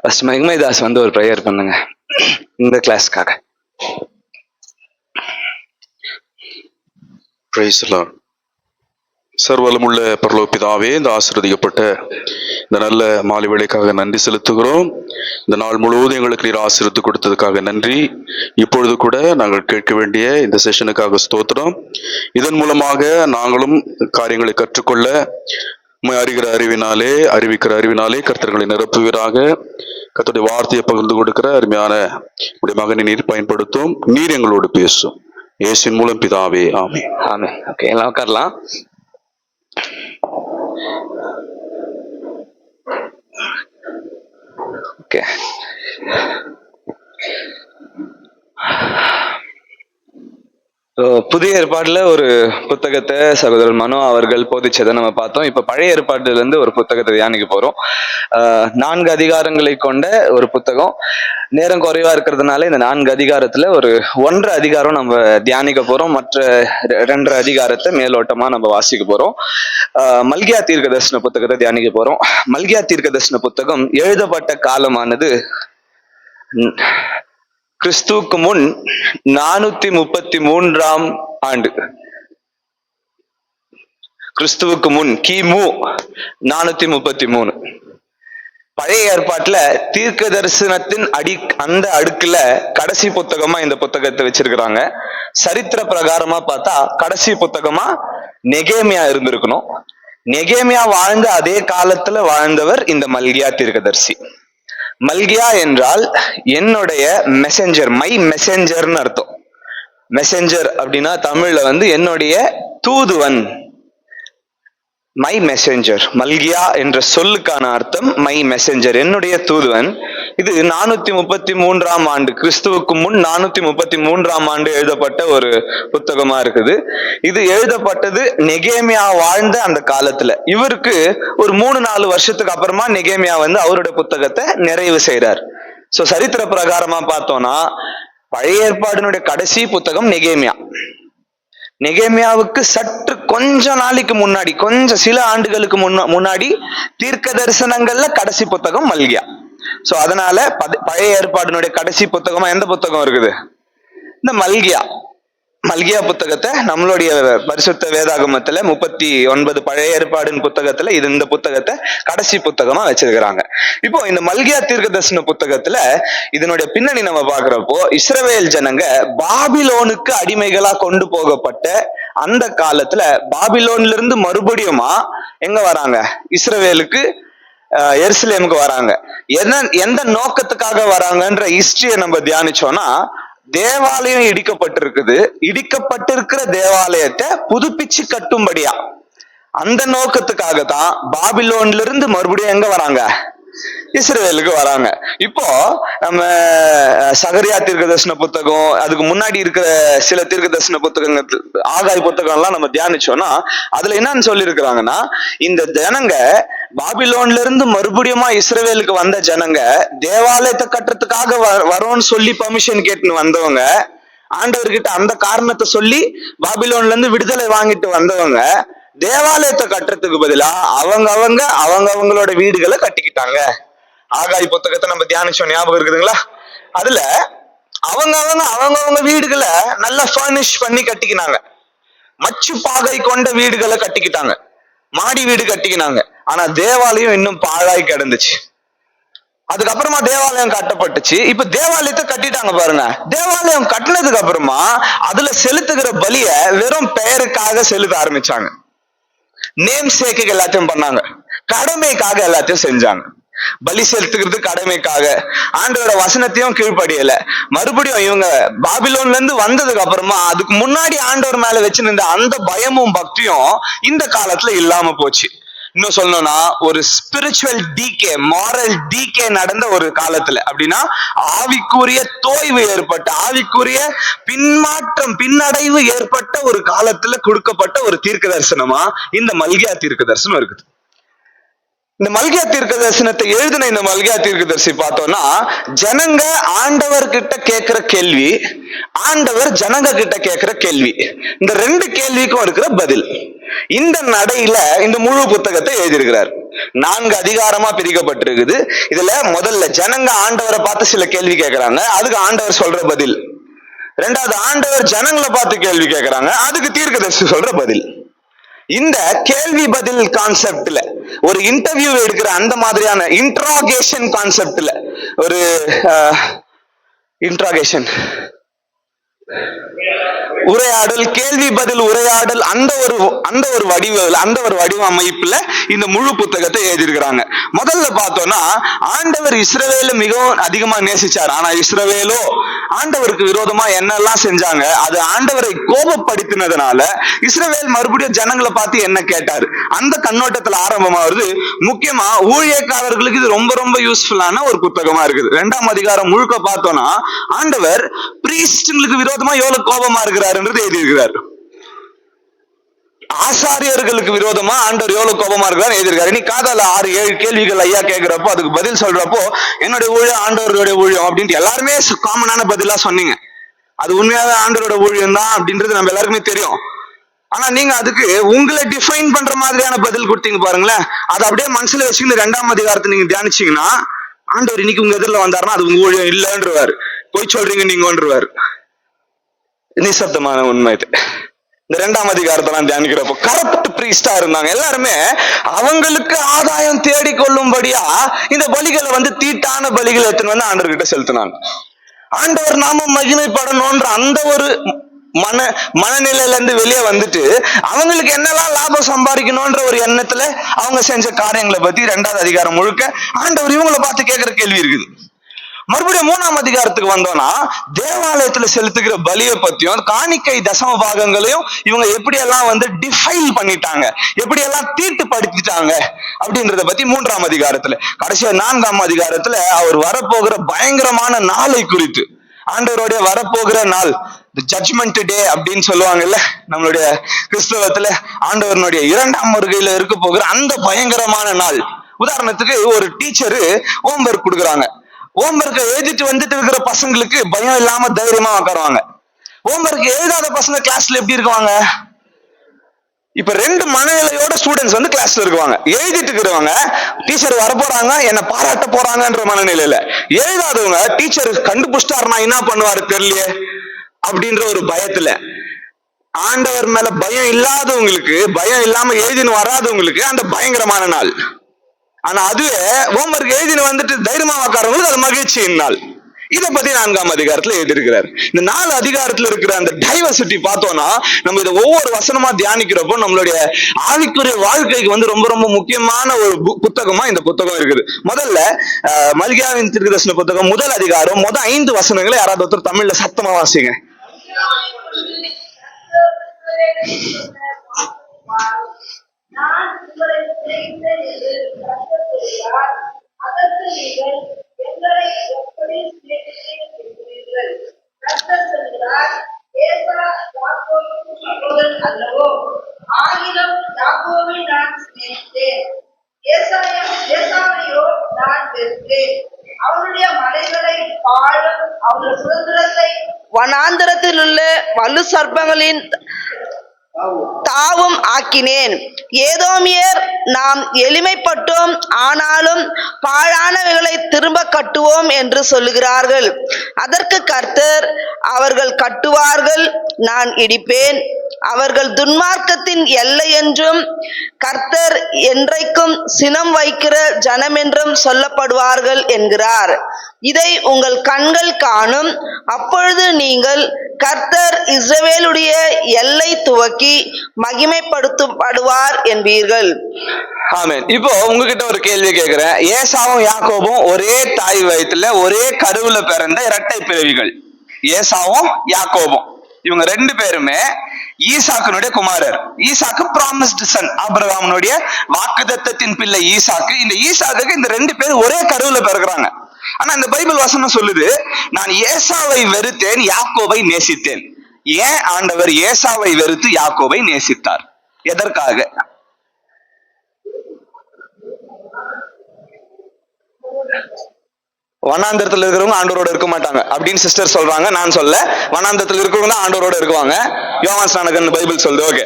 First மைக்மைதாஸ் வந்து ஒரு prayer பண்ணுங்க இந்த கிளாஸ்க்காக. Praise the Lord. சர்வவல்லமுள்ள பரலோக பிதாவே, இந்த ஆசீர்வதிக்கப்பட்ட இந்த நல்ல மாலை வேளைக்காக நன்றி செலுத்துகிறோம். இந்த நாள் முழுவதும் எங்களுக்கு நீர் ஆசீர்வதித்து கொடுத்ததுக்காக நன்றி. இப்பொழுது கூட நாங்கள் கேட்க வேண்டிய இந்த செஷனுக்காக ஸ்தோத்திரம். இதன் மூலமாக நாங்களும் காரியங்களை கற்றுக்கொள்ள அறிவிக்கிற அறிவினாலே கர்த்தர்களை நிரப்புவீராக. கர்த்தருடைய வார்த்தையை பகிர்ந்து கொடுக்கிற அருமையான உடைய மகனை நீர் பயன்படுத்தும். நீர் எங்களோடு பேசும். இயேசுவின் மூலம் பிதாவே, ஆமென். ஆமென். ஓகே, எல்லாம் உட்காரலாம். ஓகே, புதிய ஏற்பாடுல ஒரு புத்தகத்தை சகோதரர் மனோ அவர்கள் போதிச்சதை நம்ம பார்த்தோம். இப்ப பழைய ஏற்பாடுல இருந்து ஒரு புத்தகத்தை தியானிக்க போறோம். 4 அதிகாரங்களை கொண்ட ஒரு புத்தகம். நேரம் குறைவா இருக்கிறதுனால இந்த 4 அதிகாரத்துல ஒரு 1.5 அதிகாரம் நம்ம தியானிக்க போறோம். மற்ற 2 அதிகாரத்தை மேலோட்டமா நம்ம வாசிக்க போறோம். மல்கியா தீர்க்க தரிசன புத்தகத்தை தியானிக்க போறோம். மல்கியா தீர்க்க தரிசன புத்தகம் எழுதப்பட்ட காலமானது கிறிஸ்துவுக்கு முன் 433ஆம் ஆண்டு. கிறிஸ்துவுக்கு முன் கிமு 433. பழைய ஏற்பாட்டுல தீர்க்க தரிசனத்தின் அந்த அடுக்குல கடைசி புத்தகமா இந்த புத்தகத்தை வச்சிருக்கிறாங்க. சரித்திர பிரகாரமா பார்த்தா கடைசி புத்தகமா நெகேமியா இருந்திருக்கணும். நெகேமியா வாழ்ந்த அதே காலத்துல வாழ்ந்தவர் இந்த மல்கியா தீர்க்கதரிசி. மல்கியா என்றால் என்னுடைய மெசஞ்சர், மை மெசஞ்சர்னு அர்த்தம். மெசஞ்சர் அப்படின்னா தமிழ்ல வந்து என்னுடைய தூதுவன், மை மெசஞ்சர். மல்கியா என்ற சொல்லுக்கான அர்த்தம் மை மெசஞ்சர், என்னுடைய தூதுவன். இது 433ஆம் ஆண்டு, கிறிஸ்துவுக்கு முன் 433ஆம் ஆண்டு எழுதப்பட்ட ஒரு புத்தகமா இருக்குது. இது எழுதப்பட்டது நெகேமியா வாழ்ந்த அந்த காலத்துல. இவருக்கு ஒரு 3-4 வருஷத்துக்கு அப்புறமா நெகேமியா வந்து அவருடைய புத்தகத்தை நிறைவு செய்யறார். சோ சரித்திர பிரகாரமா பார்த்தோம்னா பழைய ஏற்பாடினுடைய கடைசி புத்தகம் நெகேமியா. நெகேமியாவுக்கு சற்று கொஞ்ச நாளைக்கு முன்னாடி, சில ஆண்டுகளுக்கு முன்னாடி தீர்க்க தரிசனங்கள்ல கடைசி புத்தகம் மல்கியா. சோ அதனால பழைய ஏற்பாடினுடைய கடைசி புத்தகமா எந்த புத்தகம் இருக்குது? இந்த மல்கியா புத்தகத்தை நம்மளுடைய பரிசுத்த வேதாகமத்துல 39 பழைய ஏற்பாடின் புத்தகத்துல இந்த புத்தகத்தை கடைசி புத்தகமா வச்சிருக்கிறாங்க. இப்போ இந்த மல்கியா தீர்க்க தரிசன புத்தகத்துல இதனுடைய பின்னணி நம்ம பாக்குறப்போ, இஸ்ரவேல் ஜனங்க பாபிலோனுக்கு அடிமைகளா கொண்டு போகப்பட்ட அந்த காலத்துல பாபிலோன்ல இருந்து மறுபடியுமா எங்க வராங்க? இஸ்ரவேலுக்கு, எருசலேமுக்கு வராங்க. எந்த நோக்கத்துக்காக வராங்கன்ற ஹிஸ்டரியை நம்ம தியானிச்சோம்னா, தேவாலயம் இடிக்கப்பட்டிருக்கிற தேவாலயத்தை புதுப்பிச்சு கட்டும்படியா அந்த நோக்கத்துக்காக தான் பாபிலோன்ல இருந்து மறுபடியும் எங்க வராங்க? இஸ்ரவேலுக்கு வராங்க. இப்போ நம்ம சகரியா தீர்க்க தரிசன புத்தகம், அதுக்கு முன்னாடி இருக்கிற சில தீர்க்க தரிசன புத்தகங்கள், ஆகாய் புத்தகம் எல்லாம் நம்ம தியானிச்சோம்னா அதுல என்னன்னு சொல்லி இருக்கிறாங்கன்னா, இந்த ஜனங்க பாபிலோன்ல இருந்து மறுபடியுமா இஸ்ரவேலுக்கு வந்த ஜனங்க தேவாலயத்தை கட்டுறதுக்காக வரோன்னு சொல்லி பர்மிஷன் கேட்டுன்னு வந்தவங்க, ஆண்டவர்கிட்ட அந்த காரணத்தை சொல்லி பாபிலோன்ல இருந்து விடுதலை வாங்கிட்டு வந்தவங்க தேவாலயத்தை கட்டுறதுக்கு பதிலா அவங்களோட வீடுகளை கட்டிக்கிட்டாங்க. ஆகாய் புத்தகத்தை நம்ம தியானிச்சோம், ஞாபகம் இருக்குதுங்களா? அதுல அவங்க வீடுகளை நல்லா ஃபர்னிஷ் பண்ணி கட்டிக்கினாங்க. மச்சு பாகை கொண்ட வீடுகளை கட்டிக்கிட்டாங்க, மாடி வீடு கட்டிக்கினாங்க. ஆனா தேவாலயம் இன்னும் பாழாய் கிடந்துச்சு. அதுக்கப்புறமா தேவாலயம் கட்டப்பட்டுச்சு. இப்ப தேவாலயத்தை கட்டிட்டாங்க பாருங்க. தேவாலயம் கட்டினதுக்கு அப்புறமா அதுல செலுத்துகிற பலிய வெறும் பெயருக்காக செலுத்த ஆரம்பிச்சாங்க. நேம் சேக்குக்கு எல்லாத்தையும் பண்ணாங்க, கடமைக்காக எல்லாத்தையும் செஞ்சாங்க. பலி செலுத்துக்கிறது கடமைக்காக, ஆண்டவரோட வசனத்தையும் கீழ்ப்படியல. மறுபடியும் இவங்க பாபிலோன்ல இருந்து வந்ததுக்கு அப்புறமா அதுக்கு முன்னாடி ஆண்டவர் மேல வச்சிருந்த அந்த பயமும் பக்தியும் இந்த காலத்துல இல்லாம போச்சு. இன்னும் சொல்லணும்னா ஒரு ஸ்பிரிச்சுவல் டீகே, மாரல் டீகே நடந்த ஒரு காலத்துல, அப்படின்னா ஆவிக்குரிய தோய்வு ஏற்பட்ட, ஆவிக்குரிய பின்னடைவு ஏற்பட்ட ஒரு காலத்துல கொடுக்கப்பட்ட ஒரு தீர்க்க தரிசனமா இந்த மல்கியா தீர்க்க தரிசனம் இருக்குது. இந்த மல்கியா தீர்க்க தரிசனத்தை எழுதின இந்த மல்கியா தீர்க்கதரிசி பார்த்தோம்னா, ஜனங்க ஆண்டவர் கிட்ட கேட்கிற கேள்வி, ஆண்டவர் ஜனங்க கிட்ட கேட்கிற கேள்வி, இந்த 2 கேள்விக்கும் இருக்கிற பதில். இந்த நடையில இந்த முழு புத்தகத்தை எழுதியிருக்கிறார். 4 அதிகாரமா பிரிக்கப்பட்டிருக்குது. இதுல முதல்ல ஜனங்க ஆண்டவரை பார்த்து சில கேள்வி கேட்கிறாங்க, அதுக்கு ஆண்டவர் சொல்ற பதில். ரெண்டாவது ஆண்டவர் ஜனங்களை பார்த்து கேள்வி கேட்கிறாங்க, அதுக்கு தீர்க்கதரிசி சொல்ற பதில். இந்த கேள்வி பதில் கான்செப்ட்ல ஒரு இன்டர்வியூ எடுக்கிற அந்த மாதிரியான இன்ட்ராகேஷன் கான்செப்ட்ல ஒரு இன்ட்ராகேஷன் உரையாடல், கேள்வி பதில் உரையாடல், அந்த ஒரு வடிவமைப்புல இந்த முழு புத்தகத்தை எழுதியிருக்கிறாங்க. முதல்ல பார்த்தோம்னா ஆண்டவர் இஸ்ரவேல மிகவும் அதிகமா நேசிச்சார். ஆனா இஸ்ரவேலோ ஆண்டவருக்கு விரோதமா என்னெல்லாம் செஞ்சாங்க, அது ஆண்டவரை கோபப்படுத்தினதுனால இஸ்ரவேல் மறுபடியும் ஜனங்களை பார்த்து என்ன கேட்டாரு, அந்த கண்ணோட்டத்துல ஆரம்பமாவது. முக்கியமா ஊழியக்காரர்களுக்கு இது ரொம்ப ரொம்ப யூஸ்ஃபுல்லான ஒரு புத்தகமா இருக்குது. 2ஆம் அதிகாரம் முழுக்க பார்த்தோம்னா ஆண்டவர் பிரீஸ்டுங்களுக்கு விரோதமா எவ்வளவு கோபமா இருக்கிறாருன்றது எழுதியிருக்கிறார். ஆசாரியர்களுக்கு விரோதமா ஆண்டவர் எவ்வளவு கோபமா இருக்கிறார் எழுதியிருக்காரு. நீ காதால 6-7 கேள்விகள் ஐயா கேட்கிறப்போ அதுக்கு பதில் சொல்றப்போ என்னுடைய ஊழியம் ஆண்டவருடைய ஊழியம் அப்படின்ட்டு எல்லாருமே காமனான பதிலா சொன்னீங்க. அது உண்மையாவே ஆண்டவரோட ஊழியம் தான் அப்படின்றது நம்ம எல்லாருக்குமே தெரியும். ஆனா நீங்க அதுக்கு உங்களை டிஃபைன் பண்ற மாதிரியான பதில் கொடுத்தீங்க பாருங்களேன். அதை அப்படியே மனசுல வச்சுக்கிட்டு 2ஆம் அதிகாரத்தை நீங்க தியானிச்சீங்கன்னா ஆண்டவர் இன்னைக்கு உங்க எதிரில் வந்தாருன்னா அது உங்க ஊழியம் இல்லைன்றவாரு, போய் சொல்றீங்க நீங்கன்றவாரு. நிசப்தமான உண்மை இது. இந்த 2ஆம் அதிகாரத்தெல்லாம் தியானிக்கிறப்போ கரப்ட் பிரீஸ்டா இருந்தாங்க. எல்லாருமே அவங்களுக்கு ஆதாயம் தேடிக்கொள்ளும்படியா இந்த பலிகளை தீட்டான பலிகளை எடுத்துன்னு வந்து ஆண்டவர்கிட்ட செலுத்தினாங்க. ஆண்டவர் நாம மகிமைப்படணும்ன்ற அந்த ஒரு மனநிலையில இருந்து வெளியே வந்துட்டு அவங்களுக்கு என்னெல்லாம் லாபம் சம்பாதிக்கணும்ன்ற ஒரு எண்ணத்துல அவங்க செஞ்ச காரியங்களை பத்தி 2ஆவது அதிகாரம் முழுக்க ஆண்டவர் இவங்களை பார்த்து கேட்கிற கேள்வி இருக்குது. மறுபடியும் 3ஆம் அதிகாரத்துக்கு வந்தோம்னா தேவாலயத்துல செலுத்துகிற பலியை பத்தியும் காணிக்கை தசம பாகங்களையும் இவங்க எப்படியெல்லாம் டிஃபைல் பண்ணிட்டாங்க, எப்படியெல்லாம் தீட்டுப்படுத்திட்டாங்க அப்படின்றத பத்தி 3ஆம் அதிகாரத்துல. கடைசியா 4ஆம் அதிகாரத்துல அவர் வரப்போகிற பயங்கரமான நாளை குறித்து, ஆண்டவருடைய வரப்போகிற நாள், ஜட்ஜ்மெண்ட் டே அப்படின்னு சொல்லுவாங்கல்ல நம்மளுடைய கிறிஸ்தவத்துல, ஆண்டவருடைய 2ஆம் வருகையில இருக்க போகிற அந்த பயங்கரமான நாள். உதாரணத்துக்கு ஒரு டீச்சரு ஹோம்வொர்க் கொடுக்குறாங்க. ஹோம்வொர்க்கை எழுதிட்டு வந்துட்டு இருக்கிற பசங்களுக்கு பயம் இல்லாம தைரியமா உட்காருவாங்க. ஹோம்வொர்க் எழுதாத பசங்க கிளாஸ்ல எப்படி இருக்குவாங்க? இப்ப 2 மனநிலையோட ஸ்டூடெண்ட்ஸ் கிளாஸ்ல இருக்குவாங்க. எழுதிட்டு இருக்கிறவங்க டீச்சர் வரப்போறாங்க என்ன பாராட்ட போறாங்கன்ற மனநிலையில, எழுதாதவங்க டீச்சர் கண்டுபிடிச்சிட்டாருன்னா என்ன பண்ணுவாரு தெரியலையே அப்படின்ற ஒரு பயத்துல. ஆண்டவர் மேல பயம் இல்லாதவங்களுக்கு, பயம் இல்லாம எழுதின்னு வராதவங்களுக்கு அந்த பயங்கரமான நாள். ஆனா அதுவே ஹோம்வொர்க் எழுதின்னு வந்துட்டு தைரியமா உட்காரவங்களுக்கு அது மகிழ்ச்சியின் நாள். இதை பத்தி 4ஆம் அதிகாரத்துல எழுதியிருக்கிறார். இந்த 4 அதிகாரத்துல இருக்கிற அந்த டைவர்சிட்டி பார்த்தோம்னா நம்ம இதை ஒவ்வொரு வசனமா தியானிக்கிறப்போ நம்மளுடைய ஆவிக்குரிய வாழ்க்கைக்கு ரொம்ப ரொம்ப முக்கியமான ஒரு புத்தகமா இந்த புத்தகம் இருக்குது. முதல்ல மல்கியாவின் தீர்க்கதரிசன புத்தகம் 1 அதிகாரம் 5 வசனங்களை யாராவது ஒருத்தர் தமிழ்ல சத்தமா வாசிங்க. நான் உங்களை சிநேகித்தேன் என்று கர்த்தர் சொல்கிறார். அதற்கு நீங்கள் எங்களை எப்படி சிநேகித்தேன் என்கிறீர்கள்? கர்த்தர் சொல்கிறார், ஏசா யாக்கோபின் சகோதரன் அல்லவோ? ஆகிலும் யாக்கோபை நான் சிநேகித்தேன், ஏசாவையோ நான் வெறுத்தேன். அவனுடைய மலைகளை பாழும், அவனுடைய சுதந்திரத்தை வனாந்தரத்தில் உள்ள வலு சர்ப்பங்களின் தாவும் ஆக்கினேன். ஏதோமியர் நாம் எளிமைப்பட்டோம், ஆனாலும் பாழானவைகளை திரும்ப கட்டுவோம் என்று சொல்லுகிறார்கள். அதற்கு கர்த்தர், அவர்கள் கட்டுவார்கள், நான் இடிப்பேன். அவர்கள் துன்மார்க்கத்தின் எல்லை என்றும் கர்த்தர் என்றைக்கும் சினம் வைக்கிற ஜனம் என்றும் சொல்லப்படுவார்கள் என்கிறார். இதை உங்கள் கண்கள் காணும். அப்பொழுது நீங்கள் கர்த்தர் இஸ்ரவேலுடைய எல்லை துவக்கி மகிமைப்படுத்தப்படுவார் என்பீர்கள். ஆமென். இப்போ உங்ககிட்ட ஒரு கேள்வி கேட்கிறேன். ஏசாவும் யாக்கோபும் ஒரே தாய் வயிற்றுல ஒரே கருவுல பிறந்த இரட்டை பிறவிகள். ஏசாவும் யாக்கோபும் இவங்க 2 பேருமே ஈசாக்கினுடைய குமாரர். ஈசாக்கு ப்ராமிஸ்டு சன், ஆபிரகாமினுடைய வாக்குத்தத்தத்தின் பிள்ளை ஈசாக்கு. இந்த ஈசாக்கு இந்த 2 பேரும் ஒரே கருவுல பிறகுறாங்க. ஆனா இந்த பைபிள் வசனம் சொல்லுது, நான் ஏசாவை வெறுத்தேன், யாக்கோபை நேசித்தேன். ஏன் ஆண்டவர் ஏசாவை வெறுத்து யாக்கோபை நேசித்தார்? எதற்காக? வனாந்தரத்துல இருக்கிறவங்க ஆண்டவரோட இருக்க மாட்டாங்க அப்படின்னு சிஸ்டர் சொல்றாங்க. நான் சொல்ல, வனாந்தரத்துல இருக்கிறவங்க தான் ஆண்டவரோட இருக்குவாங்க. யோவான் ஸ்நானகன் பைபிள் சொல்லுது. ஓகே,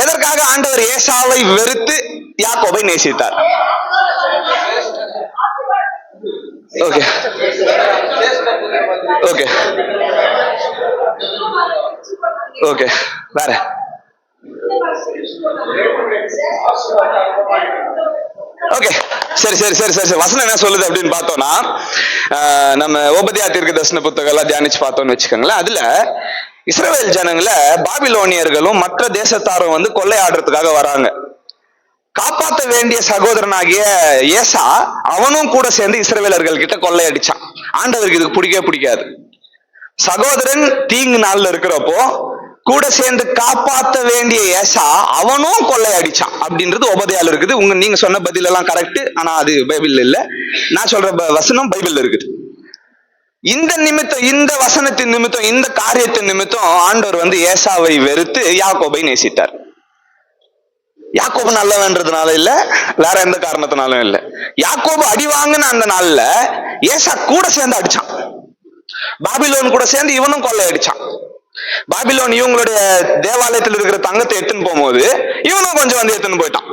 எதற்காக ஆண்டவர் ஏசாவை வெறுத்து யாக்கோபை நேசித்தார்? ஓகே ஓகே ஓகே வேற ஓகே சரி சரி சரி சரி சரி வசனம் என்ன சொல்லுது அப்படின்னு பார்த்தோம்னா நம்ம ஓபதியா தீர்க்க தரிசன புத்தகம் எல்லாம் தியானிச்சு பார்த்தோம்னு வச்சுக்கோங்களேன். அதுல இஸ்ரவேல் ஜனங்களை பாபிலோனியர்களும் மற்ற தேசத்தாரும் வந்து கொள்ளையாடுறதுக்காக வராங்க. காப்பாற்ற வேண்டிய சகோதரனாகிய ஏசா அவனும் கூட சேர்ந்து இஸ்ரவேலர்கள் கிட்ட கொள்ளையடிச்சான். ஆண்டவருக்கு இதுக்கு பிடிக்கவே பிடிக்காது. சகோதரன் தீங்கு நாள்ல இருக்கிறப்போ கூட சேர்ந்து காப்பாற்ற வேண்டிய ஏசா அவனும் கொள்ளையடிச்சான் அப்படின்றது உபதையால இருக்குது. நீங்க சொன்ன பதில் எல்லாம் கரெக்ட், ஆனா அது பைபிள் இல்ல. நான் சொல்ற வசனம் பைபிள்ல இருக்குது. இந்த நிமித்தம், இந்த வசனத்தின் நிமித்தம், இந்த காரியத்தின் நிமித்தம் ஆண்டவர் வந்து ஏசாவை வெறுத்து யாக்கோபை நேசித்தார். யாக்கோபு நல்லவன்றதுனால இல்ல, வேற எந்த காரணத்தினாலும் இல்ல. யாக்கோபு அடி வாங்கின அந்த நாள்ல ஏசா கூட சேர்ந்து அடிச்சான். பாபிலோன் கூட சேர்ந்து இவனும் கொள்ளையடிச்சான். பாபிலோன் இவங்களுடைய தேவாலயத்தில் இருக்கிற தங்கத்தை எடுத்துன்னு போகும்போது இவனும் கொஞ்சம் வந்து எடுத்துன்னு போயிட்டான்.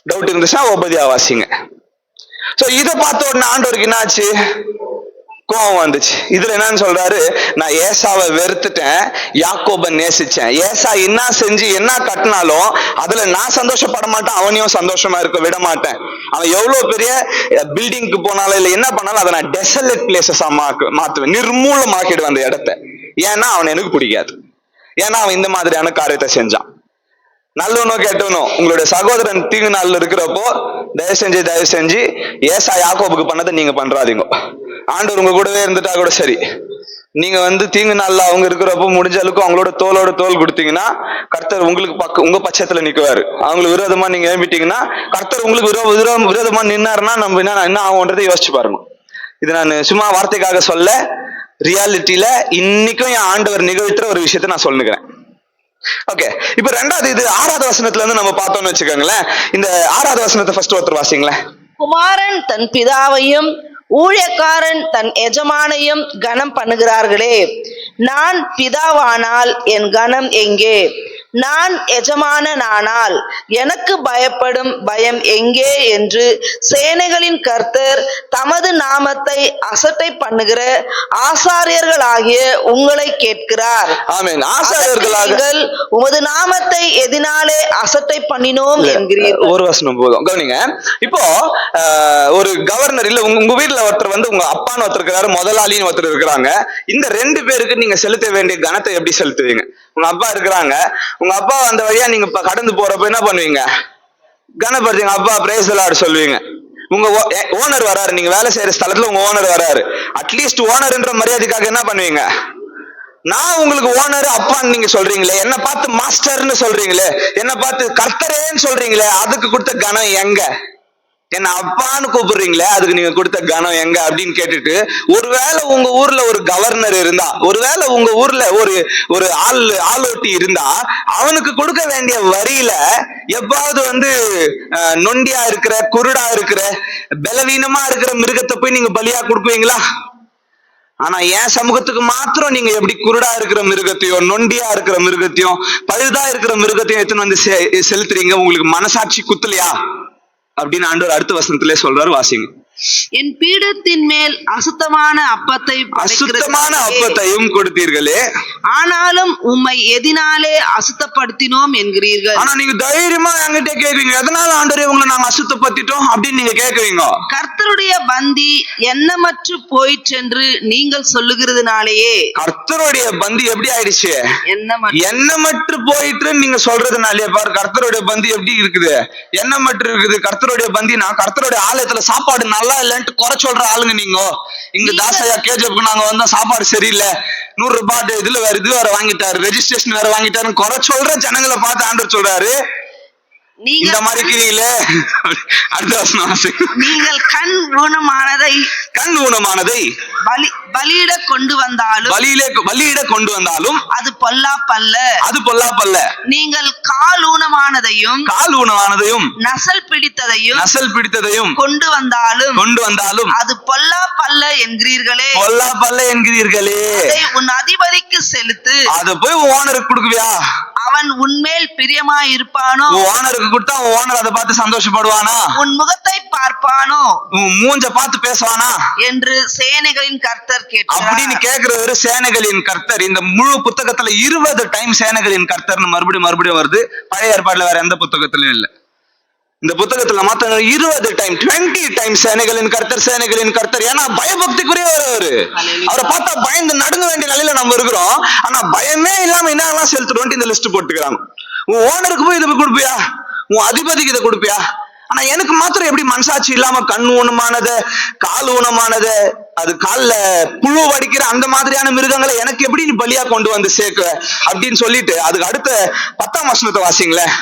டவுட் இருந்துச்சா உபதியா வாசிங்க. சோ இதை பார்த்த உடனே ஆண்டவருக்கு என்ன ஆச்சு? கோபம் வந்துச்சு. இதுல என்னன்னு சொல்றாரு, நான் ஏசாவை வெறுத்துட்டேன், யாக்கோபை நேசிச்சேன். ஏசா என்ன செஞ்சு என்ன கட்டினாலும் அதுல நான் சந்தோஷப்பட மாட்டேன், அவனையும் சந்தோஷமா இருக்க விட மாட்டேன். அவன் எவ்வளவு பெரிய பில்டிங்க்கு போனாலும் இல்ல என்ன பண்ணாலும் அதை நான் டெசலேட் பிளேசஸா மாத்துவேன், நிர்மூலமாக்கிடுவேன் அந்த இடத்த. ஏன்னா அவன் எனக்கு பிடிக்காது. ஏன்னா அவன் இந்த மாதிரியான காரியத்தை செஞ்சான். நல்லவனோ கெட்டவனோ உங்களுடைய சகோதரன் தீங்கு நாள்ல இருக்கிறப்போ தயவு செஞ்சு ஏசா யாக்கோபுக்கு பண்ணதை நீங்க பண்றாதீங்க. ஆண்டவர் உங்க கூடவே இருந்துட்டா கூட சரி, நீங்க வந்து தீங்கு நாள்ல அவங்க இருக்கிறப்போ முடிஞ்ச அளவுக்கு அவங்களோட தோளோட தோல் கொடுத்தீங்கன்னா கர்த்தர் உங்களுக்கு உங்க பட்சத்துல நிக்குவாரு. அவங்களுக்கு விரோதமா நீங்க எழுப்பிட்டீங்கன்னா கர்த்தர் உங்களுக்கு விரோதமா நின்னாருன்னா நம்ம என்ன ஆகும்ன்றதை யோசிச்சு பாருங்க. இது நான் சும்மா வார்த்தைக்காக சொல்ல, ரியாலிட்டியில இன்னைக்கும் என் ஆண்டவர் நிகழ்த்துற ஒரு விஷயத்த நான் சொல்லுகிறேன். ஓகே, இப்ப ரெண்டாவது இது 6வது வசனத்துல இருந்து நம்ம பார்த்தோம்னு வச்சுக்கோங்களேன். இந்த 6வது வசனத்தை ஃபர்ஸ்ட் ஒருத்தர் வாசிங்களேன். குமாரன் தன் பிதாவையும் ஊழியக்காரன் தன் எஜமானையும் கனம் பண்ணுகிறார்களே, நான் பிதாவானால் என் கனம் எங்கே? நான் எஜமானனானால் எனக்கு பயப்படும் பயம் எங்கே என்று சேனைகளின் கர்த்தர் தமது நாமத்தை அசட்டை பண்ணுகிற ஆசாரியர்களாகிய உங்களை கேட்கிறார். ஆமென். ஆசாரியர்களாக உமது நாமத்தை எதினாலே அசட்டை பண்ணினோம் என்கிறீர்கள். ஒரு வசனம் போதும், கவனிங்க. இப்போ ஒரு கவர்னர் இல்ல, உங்க வீட்டுல ஒருத்தர் வந்து உங்க அப்பான்னு ஒருத்தர் இருக்கிறாரு, முதலாளின்னு ஒருத்தர் இருக்கிறாங்க. இந்த 2 பேருக்கு நீங்க செலுத்த வேண்டிய கனத்தை எப்படி செலுத்துவீங்க? உங்க அப்பா இருக்கிறாங்க, உங்க அப்பா அந்த வழியா நீங்க கடந்து போறப்ப என்ன பண்ணுவீங்க? கனப்படுத்துவீங்க. அப்பா பிரைஸ் தி லார்ட் சொல்லுவீங்க. உங்க ஓனர் வராரு, நீங்க வேலை செய்யற ஸ்தலத்துல உங்க ஓனர் வராரு, அட்லீஸ்ட் ஓனர்ன்ற மரியாதைக்காக என்ன பண்ணுவீங்க? நான் உங்களுக்கு ஓனர் அப்பான்னு நீங்க சொல்றீங்களே, என்ன பார்த்து மாஸ்டர்னு சொல்றீங்களே, என்ன பார்த்து கர்த்தரேன்னு சொல்றீங்களே, அதுக்கு கொடுத்த கனம் எங்க? என்ன அப்பான்னு கூப்பிடுறீங்களே, அதுக்கு நீங்க கொடுத்த கனம் எங்க அப்படின்னு கேட்டுட்டு, ஒருவேளை உங்க ஊர்ல ஒரு கவர்னர் இருந்தா, ஒருவேளை உங்க ஊர்ல ஒரு ஆளோட்டி இருந்தா, அவனுக்கு கொடுக்க வேண்டிய வரியில எப்பாவது வந்து நொண்டியா இருக்கிற, குருடா இருக்கிற, பலவீனமா இருக்கிற மிருகத்தை போய் நீங்க பலியா கொடுப்பீங்களா? ஆனா என் சமூகத்துக்கு மாத்திரம் நீங்க எப்படி குருடா இருக்கிற மிருகத்தையும், நொண்டியா இருக்கிற மிருகத்தையும், பழுதா இருக்கிற மிருகத்தையும் எடுத்துன்னு வந்து செலுத்துறீங்க? உங்களுக்கு மனசாட்சி குத்துலையா அப்படின்னு ஆண்டவர் அடுத்த வசனத்திலே சொல்றாரு, வாசிங்க. என் பீடத்தின் மேல் அசுத்தமான அப்பத்தையும் கொடுத்தீர்களே, ஆனாலும் உம்மை எதினாலே அசுத்தப்படுத்தினோம் என்கிறீர்கள். ஆனா நீங்க தைரியமா என்கிட்ட கேக்குறீங்க, எதனால ஆண்டவரே உங்களை நாங்க அசுத்தப்படுத்திட்டோம் அப்படின்னு நீங்க கேக்குறீங்க. கர்த்தருடைய பந்தி எண்ணமற்று போயிற்றென்று நீங்கள் சொல்லுகிறதுனாலேயே. கர்த்தருடைய பந்தி எப்படி ஆயிடுச்சு? எண்ணமற்று போயிட்டு நீங்க சொல்றதுனாலே. பாரு, கர்த்தருடைய பந்தி எப்படி இருக்குது? எண்ணமற்று இருக்குது. கர்த்தருடைய பந்தினா கர்த்தருடைய ஆலயத்துல சாப்பாடு நல்லா இல்லைன்ட்டு குறை சொல்ற ஆளுங்க நீங்க. இங்க தாசையா கேஜப்க்கு நாங்க வந்தா சாப்பாடு சரியில்லை, 100 ரூபாய் இது வேற வாங்கிட்டாரு, ரெஜிஸ்ட்ரேஷன் வேற வாங்கிட்டாருன்னு குறை சொல்ற ஜனங்களை பார்த்து ஆண்டவர் சொல்றாரு, இந்த மாதிரி இருக்கிறீங்களே. நீங்கள் கண் ஊனமானதை பலியிட கொண்டு வந்தாலும் அது பொல்லாப்பல்ல. நீங்கள் கால் ஊனமானதையும் நசல் பிடித்ததையும் கொண்டு வந்தாலும் அது பொல்லாப்பல்ல என்கிறீர்களே. அதை உன் அதிபதிக்கு செலுத்து. அதை போய் ஓனருக்கு கொடுக்குவியா? அவன் உன்மேல் பிரியமாய் இருப்பானோ? உன் ஓனருக்கு கொடுத்தா உன் ஓனர் அதை பார்த்து சந்தோஷப்படுவானா? உன் முகத்தை பார்ப்பானோ உன் மூஞ்ச பார்த்து பேசுவானா? என்று சேனைகளின் கர்த்தர் அப்படின்னு கேட்கிறார். கேக்குறவரு சேனைகளின் கர்த்தர். இந்த முழு புத்தகத்துல 20 டைம் சேனைகளின் கர்த்தர்னு மறுபடியும் வருது. பழைய ஏற்பாடுல வேற எந்த புத்தகத்திலயும் இல்ல. இந்த புத்தகத்துல மாத்த 20 டைம் 20 டைம் சேனைகளின் கர்த்தர். ஏன்னா பயபக்திக்குரியவர் அவரு. அவரை பார்த்தா பயந்து நடுங்க வேண்டிய நிலையில நம்ம இருக்கிறோம். ஆனா பயமே இல்லாம என்னெல்லாம் செலுத்துறோம் இந்த லிஸ்ட் போட்டுக்கிறாங்க. உன் ஓனருக்கு போய் இதை கொடுப்பியா? உன் அதிபதிக்கு இதை கொடுப்பியா? ஆனா எனக்கு மாத்திரம் எப்படி மனசாட்சி இல்லாம கண் ஊனமானது, கால் ஊனமானது, அது கால்ல புழு வடிக்கிற அந்த மாதிரியான மிருகங்களை எனக்கு எப்படி நீ பலியா கொண்டு வந்து சேர்க்க அப்படின்னு சொல்லிட்டு அதுக்கு அடுத்த 10ஆம் வசனத்தை வாசிங்களேன்.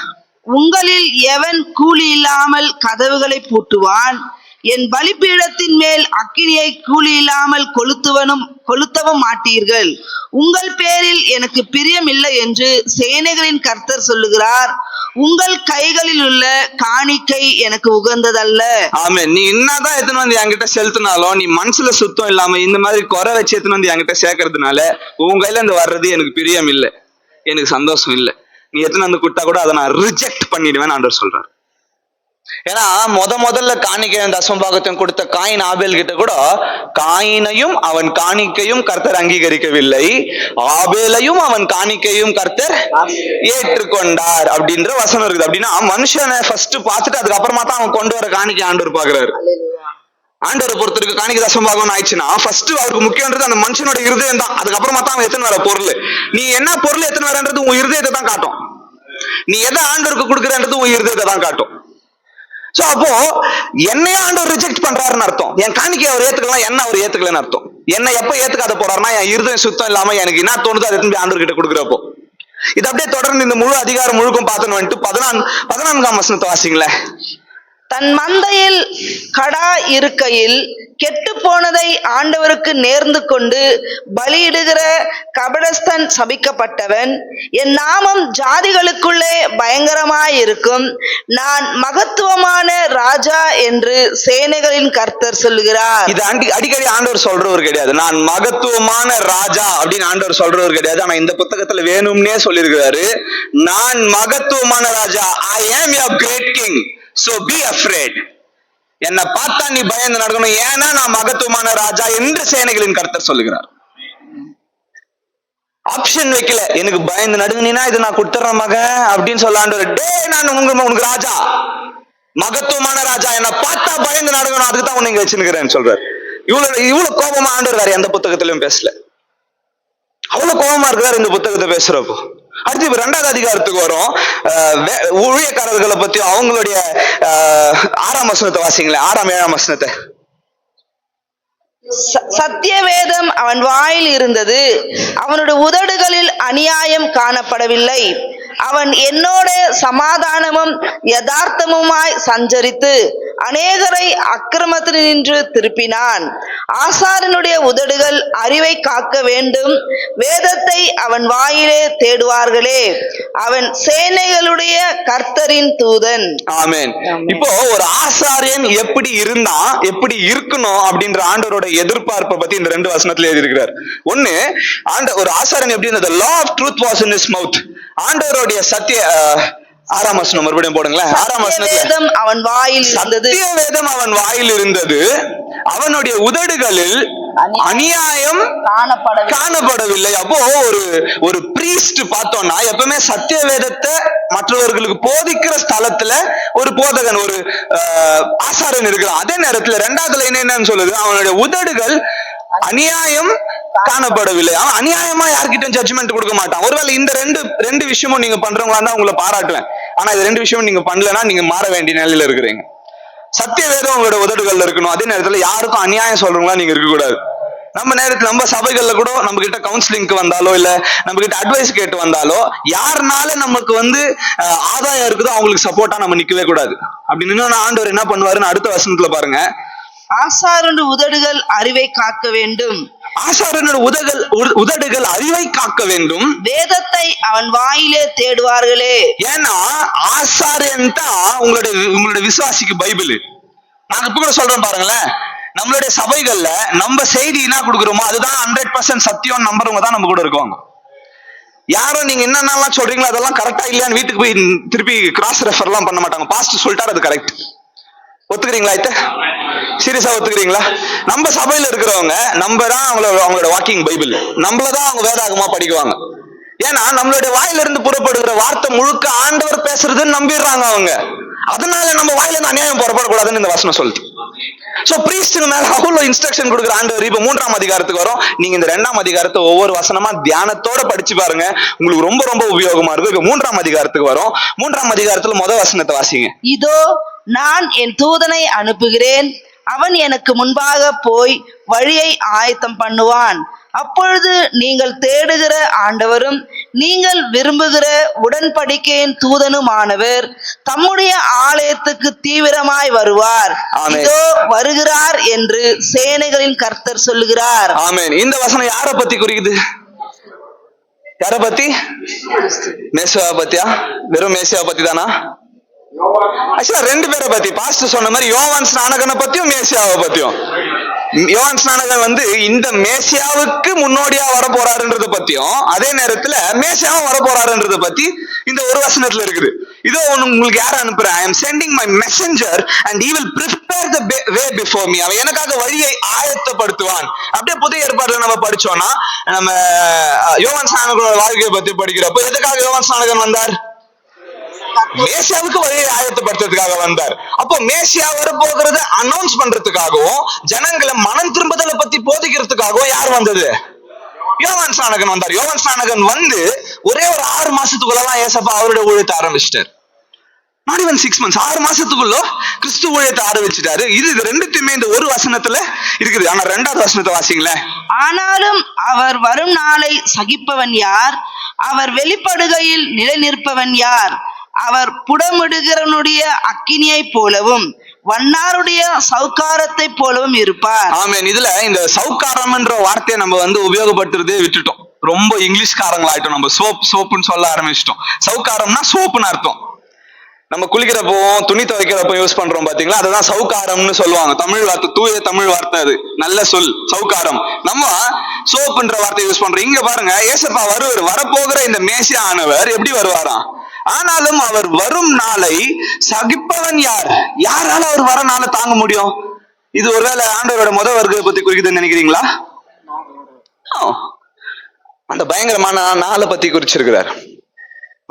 உங்களில் எவன் கூலி இல்லாமல் கதவுகளை பூட்டுவான்? என் பலிபீடத்தின் மேல் அக்கினியை கூலி இல்லாமல் கொளுத்தவும் மாட்டீர்கள். உங்கள் பேரில் எனக்கு பிரியம் இல்லை என்று சேனைகளின் கர்த்தர் சொல்லுகிறார். உங்கள் கைகளில் உள்ள காணிக்கை எனக்கு உகந்ததல்ல. ஆமே, நீ என்னதான் எத்தனை வந்து என்கிட்ட செலுத்தினாலும் நீ மனசுல சுத்தம் இல்லாம இந்த மாதிரி குறை வச்சு எத்தனை வந்து என்கிட்ட சேர்க்கறதுனால உன் கையில இருந்து வர்றது எனக்கு பிரியம் இல்லை, எனக்கு சந்தோஷம் இல்லை. நீ எத்தனை வந்து கொடுத்தா கூட அதை நான் ரிஜெக்ட் பண்ணிடுவேன் ஆண்டவர் சொல்றாரு. ஏன்னா முதல்ல காணிக்கையும் தசமபாகத்தையும் கொடுத்த காயின் ஆபேல் கிட்ட கூட காயினையும் அவன் காணிக்கையும் கர்த்தர் அங்கீகரிக்கவில்லை, ஆபேலையும் அவன் காணிக்கையும் கர்த்தர் ஏற்றுக்கொண்டார் அப்படின்ற வசனம் இருக்குது. அப்படின்னா மனுஷனை ஃபர்ஸ்ட் பார்த்துட்டு அதுக்கப்புறமா தான் அவன் கொண்டு வர காணிக்கை ஆண்டவர் பாக்குறாரு. ஆண்டவரை பொறுத்தருக்கு காணிக்கை தசமபாகம் ஆயிடுச்சுன்னா ஃபர்ஸ்ட் அவருக்கு முக்கியன்றது அந்த மனுஷனோட இருதயம் தான். அதுக்கப்புறமா தான் அவன் எத்தனை வர பொருள், நீ என்ன பொருள் எத்தனை வரன்றது உன் இருதயத்தை தான் காட்டும். நீ எதை ஆண்டவருக்கு கொடுக்குறன்றது உன் இருதயத்தை தான் காட்டும். சோ அப்போ என்னைய ஆண்டவர் ரிஜெக்ட் பண்றாருன்னு அர்த்தம். என் காணிக்கை அவர் ஏத்துக்கலாம், என்ன அவர் ஏத்துக்கலன்னு அர்த்தம். என்ன எப்ப ஏத்துக்காத போறாருன்னா என் இருதயம் சுத்தம் இல்லாம எனக்கு என்ன தோணுதோ அதை திரும்பி ஆண்டவர் கிட்ட கொடுக்குறப்போ. இது அப்படியே தொடர்ந்து இந்த முழு அதிகாரம் முழுக்கும் பார்த்தோன்னு வந்துட்டு 14ஆம் வசனத்தை வாசிங்களேன். தன் மந்தையில் கடா இருக்கையில் கெட்டு போனதை ஆண்டவருக்கு நேர்ந்து கொண்டு பலியிடுகிற கபடஸ்தன் சபிக்கப்பட்டவன். என் நாமம் ஜாதிகளுக்குள்ளே பயங்கரமாயிருக்கும். நான் மகத்துவமான ராஜா என்று சேனைகளின் கர்த்தர் சொல்லுகிறார். இது அடிக்கடி ஆண்டவர் சொல்றவர் கிடையாது. நான் மகத்துவமான ராஜா அப்படின்னு ஆண்டவர் சொல்றவர் கிடையாது. ஆனா இந்த புத்தகத்துல வேணும்னே சொல்லியிருக்கிறாரு, நான் மகத்துவமான ராஜா. I am your great king. So be afraid. என்னை பார்த்தா நீ பயந்து நடக்கணும், ஏன்னா நான் மகத்துவமான ராஜா என்று சேனைகளின் கர்த்தர் சொல்லுகிறார். ஆப்ஷன் வைக்கல, எனக்கு பயந்து நடுங்கினா இது நான் கொடுத்துறேன் மகன் அப்படின்னு சொல்லாண்டு, டே நான் உனக்கு ராஜா, மகத்துவமான ராஜா, என்னை பார்த்தா பயந்து நடக்கணும், அதுக்கு தான் உன்னை வச்சுக்கிறேன்னு சொல்றாரு. இவ்வளவு கோபமா ஆண்டவர் வேற எந்த புத்தகத்திலும் பேசல. அவ்வளவு கோபமா இருக்கிறார் இந்த புத்தகத்தை பேசுறப்போ. அடுத்து இப்ப 2வது அதிகாரத்துக்கு வரும். ஊழியக்காரர்களை பத்தி அவங்களுடைய 6ஆம் வசனத்தை வாசிங்களேன். 6ஆம் 7ஆம் வசனத்தை. சத்திய வேதம் அவன் வாயில் இருந்தது, அவனுடைய உதடுகளில் அநியாயம் காணப்படவில்லை. அவன் என்னோட சமாதானமும் யதார்த்தமுமாய் சஞ்சரித்து அநேகரை அக்கிரமத்தினின்று திருப்பினான். ஆசாரனுடைய உதடுகள் அறிவை காக்க வேண்டும், வேதத்தை அவன் வாயிலே தேடுவார்களே. அவன் சேனைகளுடைய கர்த்தரின் தூதன். ஆமென். இப்போ ஒரு ஆசாரியன் எப்படி இருந்தா எப்படி இருக்கணும் அப்படின்ற ஆண்டவரோட எதிர்பார்ப்பை பத்தி இந்த 2 வசனத்துல எழுதியிருக்கிறார். ஒண்ணு, ஒரு ஆசாரியன் எப்படி இருந்தது, law of truth was in his mouth. ஆண்டவருடைய சத்திய 6ஆம் வசனம் மறுபடியும் போடுங்களேன். 6ஆம் வசனத்துல அவன் வாயில் இருந்தது, சத்திய வேதம் அவன் வாயில் இருந்தது, அவனுடைய உதடுகளில் அநியாயம் காணப்படவில்லை. அப்போ ஒரு பிரீஸ்ட் பார்த்தோம்னா எப்பவுமே சத்திய வேதத்தை மற்றவர்களுக்கு போதிக்கிற ஸ்தலத்துல ஒரு போதகன், ஒரு ஆசாரன் இருக்கிறான். அதே நேரத்துல 2வது லைன் என்னன்னு சொல்லுது, அவனுடைய உதடுகள் அநியாயம் காணப்படவில்லை. அவன் அநியாயமா யார்கிட்டும் ஜட்ஜ்மெண்ட் கொடுக்க மாட்டான். ஒருவேளை இந்த ரெண்டு விஷயமும் நீங்க பண்றவங்களா இருந்தா உங்களை பாராட்டுவேன். ஆனா இது 2 விஷயமும் நீங்க பண்ணலன்னா நீங்க மாற வேண்டிய நிலையில இருக்கிறீங்க. சத்திய வேதம் உங்களோட உதடுகள்ல இருக்கணும். அதே நேரத்துல யாருக்கும் அநியாயம் சொல்றவங்களா நீங்க இருக்கக்கூடாது. நம்ம சபைகள்ல கூட நம்ம கிட்ட கவுன்சிலிங்க்கு வந்தாலோ இல்ல நம்ம கிட்ட அட்வைஸ் கேட்டு வந்தாலோ யாருனால நமக்கு ஆதாயம் இருக்குதோ அவங்களுக்கு சப்போர்ட்டா நம்ம நிக்கவே கூடாது. அப்படின்னு ஆண்டவர் என்ன பண்ணுவாருன்னு அடுத்த வசனத்துல பாருங்க. ஆசாரனுடைய உதடுகள் அறிவை காக்க வேண்டும், ஆசாரனுடைய உதடுகள் அறிவை காக்க வேண்டும், வேதத்தை அவன் வாயிலே தேடுவார்களே. ஏன்னா ஆசாரியன் தான் உங்களுடைய விசுவாசிக்கு பைபிள். நாங்க இப்ப கூட சொல்றோம் பாருங்களேன், நம்மளுடைய சபைகள்ல நம்ம செய்தி என்ன கொடுக்குறோமோ அதுதான் 100% சத்தியம் நம்புறவங்க தான் நம்ம கூட இருக்கோம். யாரும் நீங்க என்னென்னலாம் சொல்றீங்களோ அதெல்லாம் கரெக்டா இல்லையான்னு வீட்டுக்கு போய் திருப்பி கிராஸ் ரெஃபர் எல்லாம் பண்ண மாட்டாங்க. பாஸ்டர் சொல்லிட்டாரு அது கரெக்ட். ஒத்துக்கிறீங்களா? சீரியஸா ஒத்துக்கிறீங்களா? நம்ம சபையில இருக்கிறவங்க நம்ம தான் அவங்களோட வாக்கிங் பைபிள், நம்மளதான் அவங்க வேதாகமா படிக்குவாங்க. ஏன்னா நம்மளுடைய வாயில இருந்து புறப்படுகிற வார்த்தை முழுக்க ஆண்டவர் பேசுறதுன்னு நம்பிடுறாங்க அவங்க. அதனால நம்ம வாயில இருந்து அநியாயம் புறப்படக்கூடாதுன்னு இந்த வசனம் சொல்லுது. சோ பிரீஸ்டுக்கு மேல அவ்வளவு இன்ஸ்ட்ரக்ஷன் கொடுக்குற ஆண்டவர் இப்ப 3ஆம் அதிகாரத்துக்கு வரும். நீங்க இந்த 2ஆம் அதிகாரத்தை ஒவ்வொரு வசனமா தியானத்தோட படிச்சு பாருங்க, உங்களுக்கு ரொம்ப ரொம்ப உபயோகமா இருக்கும். இப்ப 3ஆம் அதிகாரத்துக்கு வரும். 3ஆம் அதிகாரத்துல முதல் வசனத்தை வாசிங்க. இதோ நான் என் தூதனை அனுப்புகிறேன், அவன் எனக்கு முன்பாக போய் வழியை ஆயத்தம் பண்ணுவான். அப்பொழுது நீங்கள் தேடுகிற ஆண்டவரும் நீங்கள் விரும்புகிற உடன்படிக்கையின் தூதனுமானவர் தம்முடைய ஆலயத்துக்கு தீவிரமாய் வருவார். இதோ வருகிறார் என்று சேனைகளின் கர்த்தர் சொல்லுகிறார். ஆமென். இந்த வசனம் யாரை பத்தி குறிக்குது? யாரை பத்தி? மேசியாவை பத்தியா? வெறும் மேசியாவை பத்தி தானா? ஆக்சுவலா 2 பேரை பத்தி. பாஸ்டர் சொன்ன மாதிரி யோவான் ஸ்நானகனை பத்தியும் மேசியாவை பத்தியும். யோவான் ஸ்நானகன் இந்த மேசியாவுக்கு முன்னோடியா வர போறாருன்றத பத்தியும், அதே நேரத்துல மேசியாவும் வர போறாருன்றத பத்தி இந்த ஒரு வசனத்துல இருக்குது. இதோ உங்களுக்கு யார அனுப்புறேன், I am sending my messenger and he will prepare the way before me. அவன் எனக்காக வழியை ஆயத்தப்படுத்துவான். அப்படியே புதிய ஏற்பாடுல நம்ம படிச்சோம்னா, நம்ம யோவான் ஸ்நானகனோட வாழ்க்கையை பத்தி படிக்கிறப்போ எதுக்காக யோவான் ஸ்நானகன் வந்தார்? மேசியாவுக்கு வழியை ஆயத்தப்படுத்துறதுக்காக வந்தார். அப்போ மேசியா வரப்போகிறத அனௌன்ஸ் பண்றதுக்காகவும் ஜனங்களை மனம் திரும்புதலை பத்தி போதிக்கிறதுக்காகவும் யார் வந்தது? யோவான் ஸ்நானகன் வந்தார். யோவான் ஸ்நானகன் ஒரே ஒரு 6 மாசத்துக்குள்ளதான் ஏசப்பா அவருடைய ஊழியத்தை ஆரம்பிச்சிட்டார். Not even 6 months, 6 மாசத்துக்குள்ள கிறிஸ்து ஊழியத்தை ஆரம்பிச்சிட்டாரு. இது ரெண்டுத்தையுமே இந்த ஒரு வசனத்துல இருக்குது. ஆனா 2வது வசனத்தை வாசிங்களேன். ஆனாலும் அவர் வரும் நாளை சகிப்பவன் யார்? அவர் வெளிப்படுகையில் நிலை நிற்பவன் யார்? அவர் புடமிடுகிறவனுடைய அக்கினியை போலவும் வண்ணாருடைய சவுக்காரத்தை போலவும் இருப்பார். ஆமென். இதுல இந்த சவுக்காரம் என்ற வார்த்தையை நம்ம உபயோகப்படுத்துறதே விட்டுட்டோம். ரொம்ப இங்கிலீஷ்காரங்களாயிட்டோம். நம்ம சோப்புன்னு சொல்ல ஆரம்பிச்சிட்டோம். சவுக்காரம்னா சோப்புன்னு அர்த்தம். நம்ம குளிக்கிறப்போ துணி துவைக்கிறப்போ யூஸ் பண்றோம் பாத்தீங்களா, அதுதான் சவுக்காரம்னு சொல்லுவாங்க. தமிழ் வார்த்தை, தூய தமிழ் வார்த்தை, அது நல்ல சொல் சவுக்காரம். நம்ம சோப்புன்ற வார்த்தை யூஸ் பண்றோம். இங்க பாருங்க, ஏசப்பா வரப்போகிற இந்த மேசியா ஆனவர் எப்படி வருவாராம்? ஆனாலும் அவர் வரும் நாளை சகிப்பவன் யார்? யாரால அவர் வர நாளை தாங்க முடியும்? இது ஒருவேளை ஆண்டவரோட முதல் வருகை பத்தி குறிக்குதுன்னு நினைக்கிறீங்களா? அந்த பயங்கரமான நாளை பத்தி குறிச்சிருக்கிறார்.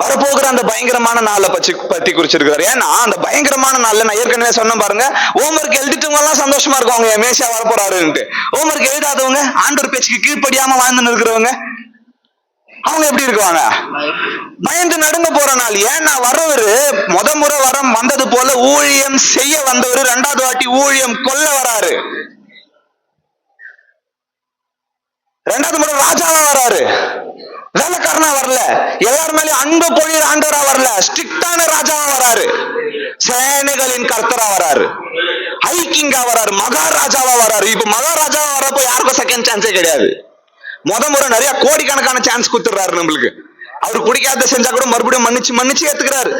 வரப்போகிற அந்த பயங்கரமான நாளை பத்தி குறிச்சிருக்கிறார். ஏன்னா அந்த பயங்கரமான நாள்ல நான் ஏற்கனவே சொன்ன பாருங்க, ஹோம்வொர்க் எழுதிட்டவங்க எல்லாம் சந்தோஷமா இருக்குவாங்க, மேசியா வரப்போறாருன்ட்டு. ஹோம்வொர்க் எழுதாதவங்க, ஆண்டவர் பேச்சுக்கு கீழ்ப்படியாம வாழ்ந்துன்னு இருக்கிறவங்க, அவங்க எப்படி இருக்குவாங்க? பயந்து நடுங்க போற நாள். ஏன்னா வரவரு முறை வந்தது போல ஊழியம் செய்ய வந்தவர் 2வது வாட்டி ஊழியம் கொல்ல வராரு. 2வது முறை ராஜாவா வராரு. வேலைக்காரனா வரல, எல்லாரும் மேலே அன்பு பொழியிற ஆண்டவரா வரல, ஸ்ட்ரிக்டான ராஜாவா வராரு. சேனைகளின் கர்த்தரா வராரு, ஹைக்கிங்கா வராரு, மகாராஜாவா வராரு. இப்ப மகாராஜாவா வரப்போ யாருக்கும் செகண்ட் சான்ஸே கிடையாது. முறை நிறைய கோடிக்கணக்கான சான்ஸ் கொடுத்துறாரு நம்மளுக்கு. அவருக்கு பிடிக்காத செஞ்சா கூட மறுபடியும் மன்னிச்சு ஏத்துக்கிறாரு.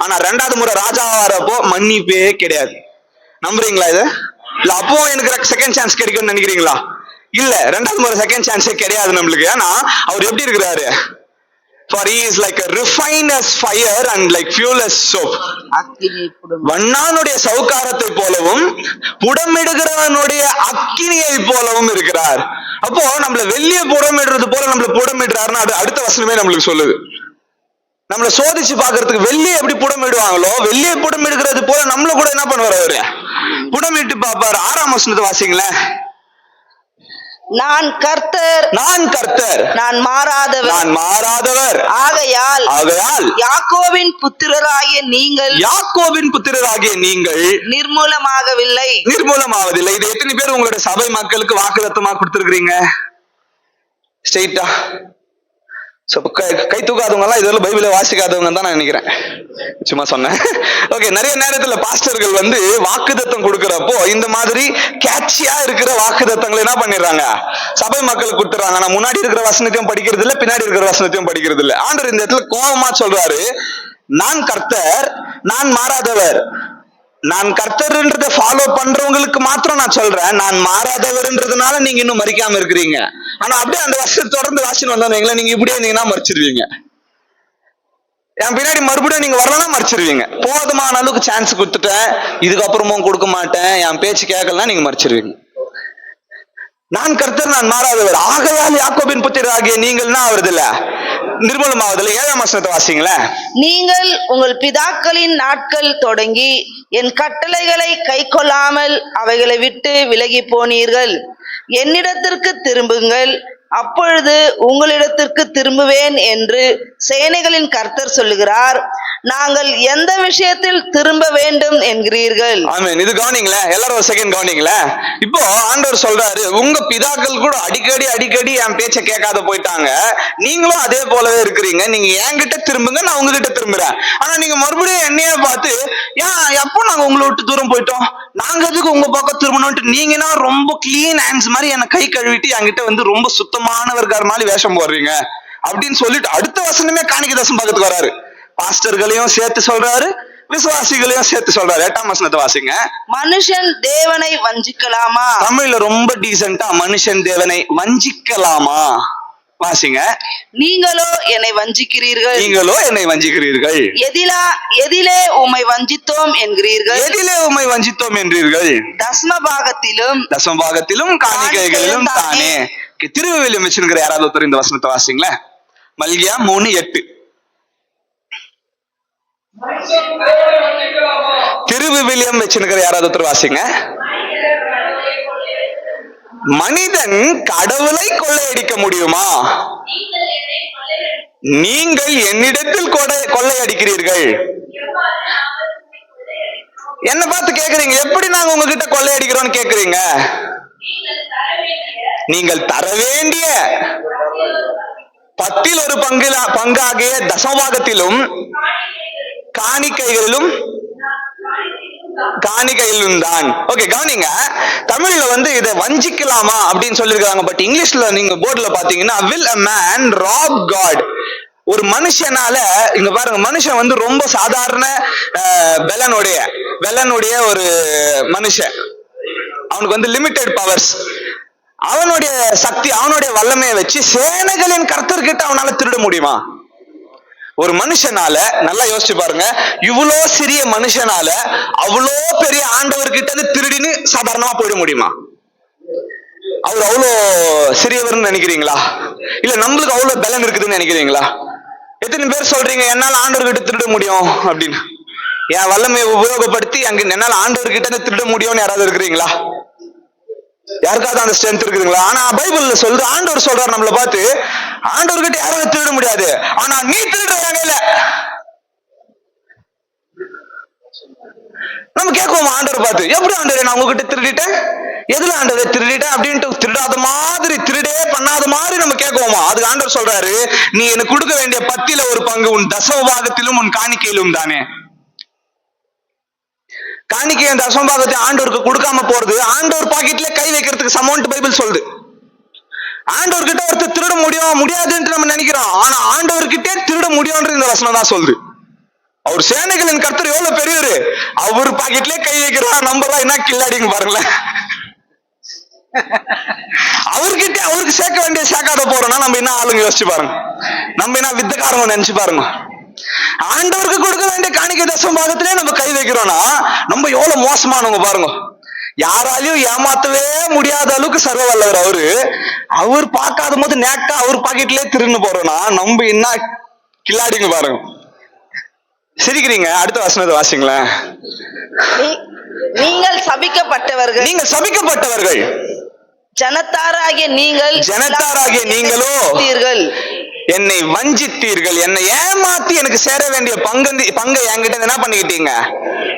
ஆனா 2வது முறை ராஜாவா வரப்போ மன்னிப்பே கிடையாது. நம்புறீங்களா இது? இல்ல அப்போ எனக்கு செகண்ட் சான்ஸ் கிடைக்கும்னு நினைக்கிறீங்களா? இல்ல, 2வது முறை செகண்ட் சான்ஸே கிடையாது நம்மளுக்கு. ஏன்னா அவர் எப்படி இருக்கிறாரு? For he is like a refiner's fire and like fuel as soap. வண்ணானுடைய சவுக்காரத்தை போலவும் புடமிடுகிறவனுடைய அக்கினியை போலவும் இருக்கிறார். அப்போ நம்மள வெள்ளிய புடமிடுறது போல நம்மள புடமிடுறாருன்னா அது அடுத்த வசனமே நம்மளுக்கு சொல்லுது. நம்மள சோதிச்சு பாக்குறதுக்கு வெள்ளியை எப்படி புடமிடுவாங்களோ, வெள்ளியை புடமிடுகிறது போல நம்மள கூட என்ன பண்ணுவார் அவரு? புடமிட்டு பாப்பாரு. 6ஆம் வசனத்தை வாசிங்களேன். நான் கர்த்தர், நான் மாறாதவர். ஆகையால் யாக்கோபின் புத்திரராகிய நீங்கள் நிர்மூலமாகவில்லை. இது எத்தனை பேர் உங்களுடைய சபை மக்களுக்கு வாக்குத்தத்தமா கொடுத்திருக்கிறீங்க? ஸ்ட்ரெயிட்டா கை தூக்காதவங்க எல்லாம் இதுவரை பைபிளை வாசிக்காதவங்க தான் நான் நினைக்கிறேன். சும்மா சொன்னேன். ஓகே, நிறைய நேரத்துல பாஸ்டர்கள் வாக்குத்தத்தம் கொடுக்கறப்போ இந்த மாதிரி கேட்சியா இருக்கிற வாக்குத்தத்தங்களை என்ன பண்ணிடுறாங்க, சபை மக்களுக்கு கொடுத்துறாங்க. நான் முன்னாடி இருக்கிற வசனத்தையும் படிக்கிறது இல்ல, பின்னாடி இருக்கிற வசனத்தையும் படிக்கிறது இல்ல. ஆண்டவர் இந்த இடத்துல கோபமா சொல்றாரு, நான் கர்த்தர், நான் மாறாதவர். நான் கர்த்தர்ன்றதை ஃபாலோ பண்றவங்களுக்கு மாத்திரம் நான் சொல்றேன், நான் மாறாதவர்ன்றதுனால நீங்க இன்னும் மறிக்காம இருக்கிறீங்க. ஆனா அப்படியே அந்த வருஷத்தை தொடர்ந்து வாசின்னு வந்தவங்க நீங்க இப்படியே இருந்தீங்கன்னா மறைச்சிருவீங்க. என் பின்னாடி மறுபடியும் நீங்க வரலன்னா மறைச்சிருவீங்க. போதுமான அளவுக்கு சான்ஸ் கொடுத்துட்டேன், இதுக்கப்புறமும் கொடுக்க மாட்டேன், என் பேச்சு கேட்கலன்னா நீங்க மறைச்சிருவீங்க. நான் கர்த்தர், நான் மாறாதவர், ஆகையால் யாக்கோபின் புத்திரராகிய நீங்கள்னா ஆவறது இல்ல, நிர்மூலமாவதில்லை. 7ஆம் வசனத்தை வாசிங்களேன். நீங்கள் உங்கள் பிதாக்களின் நாட்கள் தொடங்கி என் கட்டளைகளை கைக்கொள்ளாமல் அவைகளை விட்டு விலகி போனீர்கள். என்னிடத்திற்கு திரும்புங்கள், அப்பொழுது உங்களிடத்திற்கு திரும்புவேன் என்று சேனைகளின் கர்த்தர் சொல்லுகிறார். நாங்கள் எந்த விஷயத்தில் திரும்ப வேண்டும் என்கிறீர்கள்? ஆமென். இது கவனிங்களே, எல்லாரும் ஒரு செகண்ட் கவனிங்களே. இப்போ ஆண்டவர் சொல்றாரு, உங்க பிதாக்கள் கூட அடிக்கடி என் பேச்சை கேட்காத போயிட்டாங்க, நீங்களும் அதே போலவே இருக்கிறீங்க, நீங்க என்கிட்ட திரும்புங்க, நான் உங்ககிட்ட திரும்புறேன். ஆனா நீங்க மறுபடியும் என்னைய பார்த்து, ஏன் எப்போ நாங்க உங்களை விட்டு தூரம் போயிட்டோம், நாங்க எதுக்கு உங்க பக்கம் திரும்பணும்ட்டு நீங்கன்னா ரொம்ப கிளீன் ஹேண்ட்ஸ் மாதிரி என்னை கை கழுவிட்டு என்கிட்ட வந்து ரொம்ப சுத்தமானவர்கார் மாதிரி வேஷம் போடுறீங்க அப்படின்னு சொல்லிட்டு அடுத்த வசனமே காணிக்கை தசம் பக்கத்துக்கு வராரு. பாஸ்டர்களையும் சேர்த்து சொல்றாரு, விசுவாசிகளையும் சேர்த்து சொல்றாரு. 8ஆம் வசனத்தை வாசிங்க. மனுஷன் தேவனை வஞ்சிக்கலாமா? தமிழ்ல ரொம்ப டீசென்ட்டா, மனுஷன் தேவனை வஞ்சிக்கலாமா? வாசிங்க. நீங்களோ என்னை வஞ்சிக்கிறீர்கள். நீங்களோ என்னை வஞ்சிக்கிறீர்கள். எதிலே உம்மை வஞ்சித்தோம் என்கிறீர்கள்? எதிலே உம்மை வஞ்சித்தோம் என்றீர்கள்? தசமபாகத்திலும் காணிக்கைகளிலும் தானே. திருவிவிலியம் வச்சிருக்கிற யாராவது ஒருத்தர் இந்த வசனத்தை வாசிங்களேன். மல்கியா 3:8. திருவிவிலியம் வச்சிருக்கிற யாராவது ஒருத்தர் வாசிங்க. மனிதன் கடவுளை கொள்ளையடிக்க முடியுமா? நீங்கள் என்னிடத்தில் கொள்ளையடிக்கிறீர்கள். என்ன பார்த்து கேக்குறீங்க, எப்படி நாங்க உங்ககிட்ட கொள்ளையடிக்கிறோம்னு கேக்குறீங்க? நீங்கள் தர வேண்டிய 10 பங்காகிய தசமபாகத்திலும் காணிக்கையிலும் தான். ஓகே, கவனிங்க. தமிழ்ல வந்து இதை வஞ்சிக்கலாமா அப்படின்னு சொல்லிருக்காங்க. பட் இங்கிலீஷ்ல நீங்க போர்டுல பாத்தீங்கன்னா, will a man rob God? ஒரு மனுஷனால, இங்க பாருங்க, மனுஷன் வந்து ரொம்ப சாதாரண வெள்ளனுடைய ஒரு மனுஷன். அவனுக்கு வந்து லிமிட்டெட் பவர்ஸ். அவனுடைய சக்தி, அவனுடைய வல்லமையை வச்சு சேனைகளின் கர்த்தர்கிட்ட அவனால திருட முடியுமா? ஒரு மனுஷனால, நல்லா யோசிச்சு பாருங்க, இவ்வளோ சிறிய மனுஷனால அவ்வளோ பெரிய ஆண்டவர்கிட்ட திருடின்னு சாதாரணமா போயிட முடியுமா? அவர் அவ்வளோ சிறியவர்னு நினைக்கிறீங்களா? இல்ல நம்மளுக்கு அவ்வளவு பலன் இருக்குதுன்னு நினைக்கிறீங்களா? எத்தனை பேர் சொல்றீங்க என்னால ஆண்டவர்கிட்ட திருட முடியும் அப்படின்னு? என் வல்லமையை உபயோகப்படுத்தி என்னால ஆண்டவர்கிட்ட திருட முடியும்னு யாராவது இருக்கிறீங்களா? யாருக்காவது அந்த ஸ்ட்ரென்த் இருக்குதுங்களா? ஆனா பைபிள்ல சொல்றது, ஆண்டவர் சொல்றாரு நம்மள பார்த்து, ஆண்டவர்கிட்ட யாராவது திருட முடியாது, ஆனா நீ திருடுறாங்க இல்ல. நம்ம கேட்குவோம் ஆண்டவர் பார்த்து, எப்படி ஆண்டவர் நான் உங்ககிட்ட திருடிட்டேன், எதுல ஆண்டவர் திருடிட்டேன் அப்படின்ட்டு திருடாத மாதிரி, திருடே பண்ணாத மாதிரி நம்ம கேட்குவோமா? அதுக்கு ஆண்டவர் சொல்றாரு, நீ எனக்கு கொடுக்க வேண்டிய 10 பங்கு உன் தசமபாகத்திலும் உன் காணிக்கையிலும் தானே. காணிக்கை அந்த தசமபாகத்தை ஆண்டவருக்கு கொடுக்காம போறது ஆண்டவர் பாக்கெட்ல கை வைக்கிறதுக்கு சமம்னு பைபிள் சொல்லுது. ஆண்டவர்கிட்ட ஒருத்தர் திருட முடியாதுன்னு நம்ம நினைக்கிறோம், ஆனா ஆண்டவர்கிட்டே திருட முடியும்ன்றது இந்த வசனம் தான் சொல்லுது. அவர் சேனைகளின் கர்த்தர் எவ்வளவு பெரியவரு, அவர் பாக்கெட்லயே கை வைக்கிறார். நம்பலாம் என்ன கில்லாடிங்க பாருங்களேன். அவருக்கு சேர்க்க வேண்டிய சேர்க்காத போறோம்னா நம்ம என்ன ஆளுங்க யோசிச்சு பாருங்க, நம்ம என்ன வித்தக்காரங்க நினைச்சு பாருங்க. ஆண்டவருக்கு கொடுக்க வேண்டிய காணிக்கை தசமபாகத்திலே நம்ம கை வைக்கிறோம்னா நம்ம எவ்வளவு மோசமானவங்க பாருங்க. யாராலையும் ஏமாத்தவே முடியாத அளவுக்கு சர்வ வல்லவர் அவர் பார்க்காத போது நேக்கா அவர் பாக்கெட்லயே திருன்னு போறோம்னா நம்ம என்ன கில்லாடிங்க பாருங்க. சிரிக்கிறீங்க. அடுத்த வசனத்தை வாசிங்களேன். நீங்கள் சபிக்கப்பட்டவர்கள், ஜனத்தாராகிய நீங்களோ என்னை வஞ்சித்தீர்கள். என்னை ஏமாத்தி எனக்கு சேர வேண்டிய பங்கை என்கிட்ட என்ன பண்ணிக்கிட்டீங்க,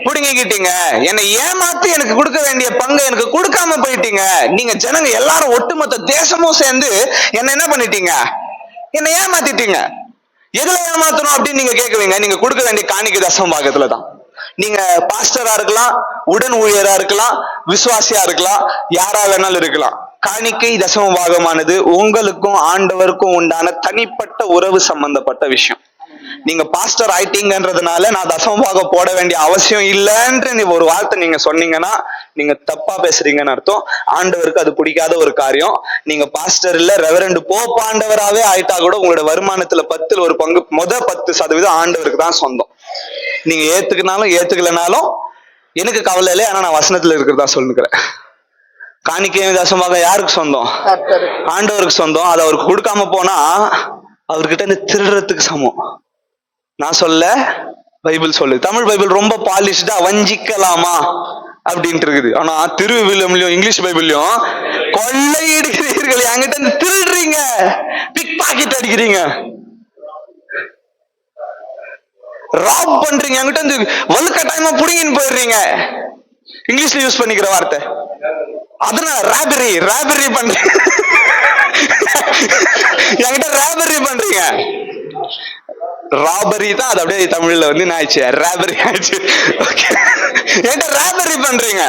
புடுங்கிக்கிட்டீங்க. என்னை ஏமாத்தி எனக்கு கொடுக்க வேண்டிய பங்கை எனக்கு கொடுக்காம போயிட்டீங்க. நீங்க ஜனங்க எல்லாரும் ஒட்டுமொத்த தேசமும் சேர்ந்து என்ன பண்ணிட்டீங்க, என்னை ஏமாத்திட்டீங்க. எதுல ஏமாத்தணும் அப்படின்னு நீங்க கேட்குவீங்க, நீங்க கொடுக்க வேண்டிய காணிக்கை தசமபாகத்துல தான். நீங்க பாஸ்டரா இருக்கலாம், உடன் ஊழியரா இருக்கலாம், விசுவாசியா இருக்கலாம், யாரா வேணாலும் இருக்கலாம். காணிக்கை தசமபாகமானது உங்களுக்கும் ஆண்டவருக்கும் உண்டான தனிப்பட்ட உறவு சம்பந்தப்பட்ட விஷயம். நீங்க பாஸ்டர் ஆயிட்டீங்கன்றதுனால நான் தசமபாகம் போட வேண்டிய அவசியம் இல்லைன்ற நீ ஒரு வார்த்தை நீங்க சொன்னீங்கன்னா நீங்க தப்பா பேசுறீங்கன்னு அர்த்தம். ஆண்டவருக்கு அது பிடிக்காத ஒரு காரியம். நீங்க பாஸ்டர் இல்ல ரெவரண்ட் போப் ஆண்டவராவே ஆயிட்டா கூட உங்களோட வருமானத்துல 10ல் 1 பங்கு 10% ஆண்டவருக்கு தான் சொந்தம். நீங்க ஏத்துக்கினாலும் ஏத்துக்கலனாலும் எனக்கு கவலை இல்லை. ஆனா நான் வசனத்துல இருக்கிறதா சொல்லுகிறேன். காணிக்கையும் தசமபாகம் யாருக்கு சொந்தம்? ஆண்டவருக்கு சொந்தம். அது அவருக்கு கொடுக்காம போனா அவர்கிட்ட இருந்து திருடுறதுக்கு சமம். நான் சொல்ல, பைபிள் சொல்லு. தமிழ் பைபிள் ரொம்ப பாலிஷ்டா வஞ்சிக்கலாமா அப்படின்ட்டு இருக்குது. ஆனா திருவிவிலியம்லயும் இங்கிலீஷ் பைபிள்லயும் கொள்ளையிடுகிறீர்கள், என்கிட்ட இருந்து திருடுறீங்க, பிக் பாக்கெட் அடிக்கிறீங்க, ராப் பண்றீங்க, என்கிட்ட இருந்து வலுக்கட்டாயமா புடிங்கின்னு போயிடுறீங்க. இங்கிலீஷ்ல யூஸ் பண்ணிக்கிற வார்த்தை அதனால ராபரி பண்றீங்க, என்கிட்ட ராபரி பண்றீங்க. ராபரி தான் அது அப்படியே தமிழ்ல வந்து என்ன ஆயிடுச்சு, ராபரி ஆயிடுச்சு. என்கிட்ட ராபரி பண்றீங்க.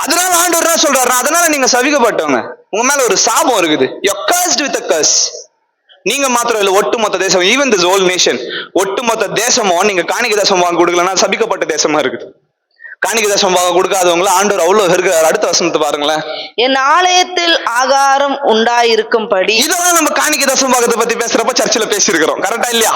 அதனால ஆண்டவர் என்ன சொல்றாரு, அதனால நீங்க சபிக்கப்பட்டவங்க, உங்க மேல ஒரு சாபம் இருக்குது. You're cursed with a curse. நீங்க மாத்திரம் இல்ல, ஒட்டுமொத்த தேசம், ஈவன் திஸ் ஹோல் நேஷன், ஒட்டுமொத்த தேசமும் நீங்க காணிக்கை தசமபாகம் கொடுக்கலன்னா சபிக்கப்பட்ட தேசமா இருக்குது. காணிக்கை தசமபாகம் கொடுக்காதவங்கள ஆண்டவர் அவ்வளவு இருக்கிறார். அடுத்த வசனத்தை பாருங்களேன். என் ஆலயத்தில் ஆகாரம் உண்டாயிருக்கும்படி. இதெல்லாம் நம்ம காணிக்கை தசமபாகத்தை பத்தி பேசுறப்ப சர்ச்சில் பேசியிருக்கிறோம், கரெக்டா இல்லையா?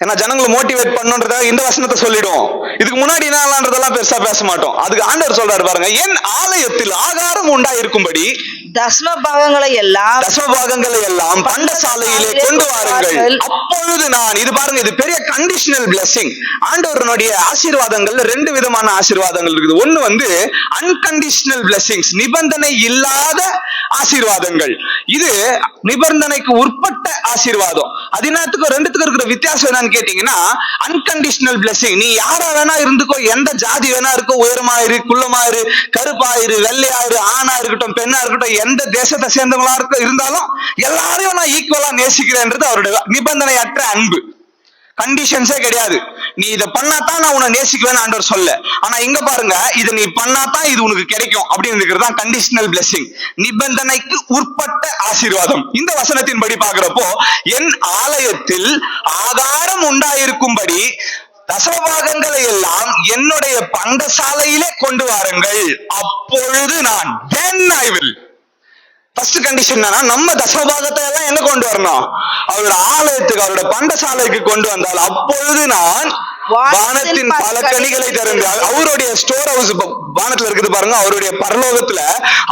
ஏன்னா ஜனங்களை மோட்டிவேட் பண்ணுன்றத இந்த வசனத்தை சொல்லிடுவோம். இதுக்கு முன்னாடி என்னன்றதெல்லாம் பெருசா பேச மாட்டோம். அதுக்கு ஆண்டவர் சொல்றாரு பாருங்க, என் ஆலயத்தில் ஆகாரம் உண்டாயிருக்கும்படி தசமபாகங்களை எல்லாம் பண்டசாலையிலே கொண்டு வாருங்கள், அப்பொழுது நான். இது பாருங்க, இது பெரிய கண்டிஷனல் பிளெஸிங். ஆண்டவருடைய ஆசீர்வாதங்கள்ல 2 விதமான ஆசீர்வாதங்கள் இருக்குது. ஒண்ணு வந்து அன்கண்டிஷனல் பிளெஸிங்ஸ், நிபந்தனை இல்லாத ஆசீர்வாதங்கள். இது நிபந்தனைக்கு உட்பட்ட ஆசீர்வாதம். அதனாத்துக்கும் 2த்துக்கும் இருக்கிற வித்தியாசம் என்னன்னு கேட்டீங்கன்னா, அன்கண்டிஷனல் பிளெஸிங், நீ யாரா வேணா இருந்துக்கோ, எந்த ஜாதி வேணா இருக்கோ, உயரமாயிரு, குள்ளமாயிரு, கருப்பாயிரு, வெள்ளையாயிரு, ஆணா இருக்கட்டும், பெண்ணா இருக்கட்டும், எந்த தேசத்தை சேர்ந்தவங்களா இருந்தாலும் எல்லாரையும் நான் ஈக்குவலா நேசிக்கிறேன்றது அவருடைய நிபந்தனையற்ற அன்பு. கண்டிஷன்ஸே கிடையாது. நீ இதை பண்ணாதான் நான் உன்னை நேசிக்குவேன்னு ஆண்டவர் சொல்ல. ஆனா இங்க பாருங்க, இதை நீ பண்ணாதான் இது உனக்கு கிடைக்கும் அப்படின்னு இருக்கிறது தான் கண்டிஷனல் பிளெஸிங், நிபந்தனைக்கு உட்பட்ட ஆசீர்வாதம். இந்த வசனத்தின்படி பாக்குறப்போ, என் ஆலயத்தில் ஆகாரம் உண்டாயிருக்கும்படி தசமபாகங்களை எல்லாம் என்னுடைய பண்டசாலையிலே கொண்டு வாருங்கள், அப்பொழுது நான். then I will. First condition என்னன்னா, நம்ம தசமபாகத்தை எல்லாம் என்ன கொண்டு வரணும்? அவரோட ஆலயத்துக்கு, அவரோட பண்டசாலைக்கு கொண்டு வந்தால் அப்பொழுது நான் வானத்தின் பல கனிகளை திறந்து, அவருடைய ஸ்டோர் ஹவுஸ் வானத்துல இருக்குது பாருங்க, அவருடைய பரலோகத்துல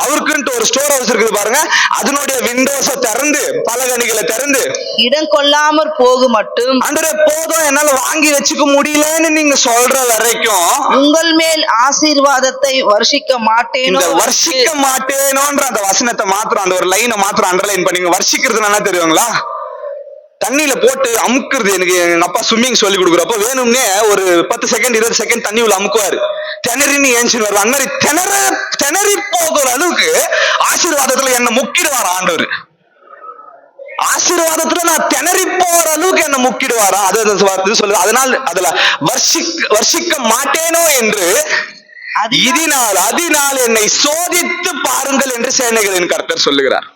அவருக்குன்ட்டு ஒரு ஸ்டோர் ஹவுஸ் இருக்குது பாருங்க, அதனுடைய விண்டோஸை திறந்து பல கனிகளை திறந்து இடம் கொள்ளாமற் போகு மட்டும். ஆண்டவரே போதும், என்னால வாங்கி வச்சுக்க முடியலன்னு நீங்க சொல்ற வரைக்கும் உங்கள் மேல் ஆசீர்வாதத்தை வருஷிக்க மாட்டேனோ. வருஷிக்க மாட்டேனோன்ற அந்த வசனத்தை மாத்திரம், அந்த ஒரு லைனை மாத்திரம் அண்டர்லைன் பண்ணீங்க. வருஷிக்கிறது என்ன தெரியுங்களா? தண்ணியில போட்டு அமுக்குறது. எனக்கு எங்க அப்பா ஸ்விம்மிங் சொல்லி கொடுக்குறப்ப வேணும்னே ஒரு 10 செகண்ட் 20 செகண்ட் தண்ணி உள்ள அமுக்குவாரு, திணறின்னு ஏஞ்சின்னு வருவார். அந்த மாதிரி திணறி போகிற அளவுக்கு ஆசீர்வாதத்துல என்ன முக்கிடுவார் ஆண்டவர். ஆசீர்வாதத்துல நான் திணறி போற அளவுக்கு என்ன முக்கிடுவாரா, அது சொல்லுது. அதனால் அதுல வர்ஷிக்க மாட்டேனோ என்று அதனால் என்னை சோதித்து பாருங்கள் என்று சேனைகளின் கர்த்தர் சொல்லுகிறார்.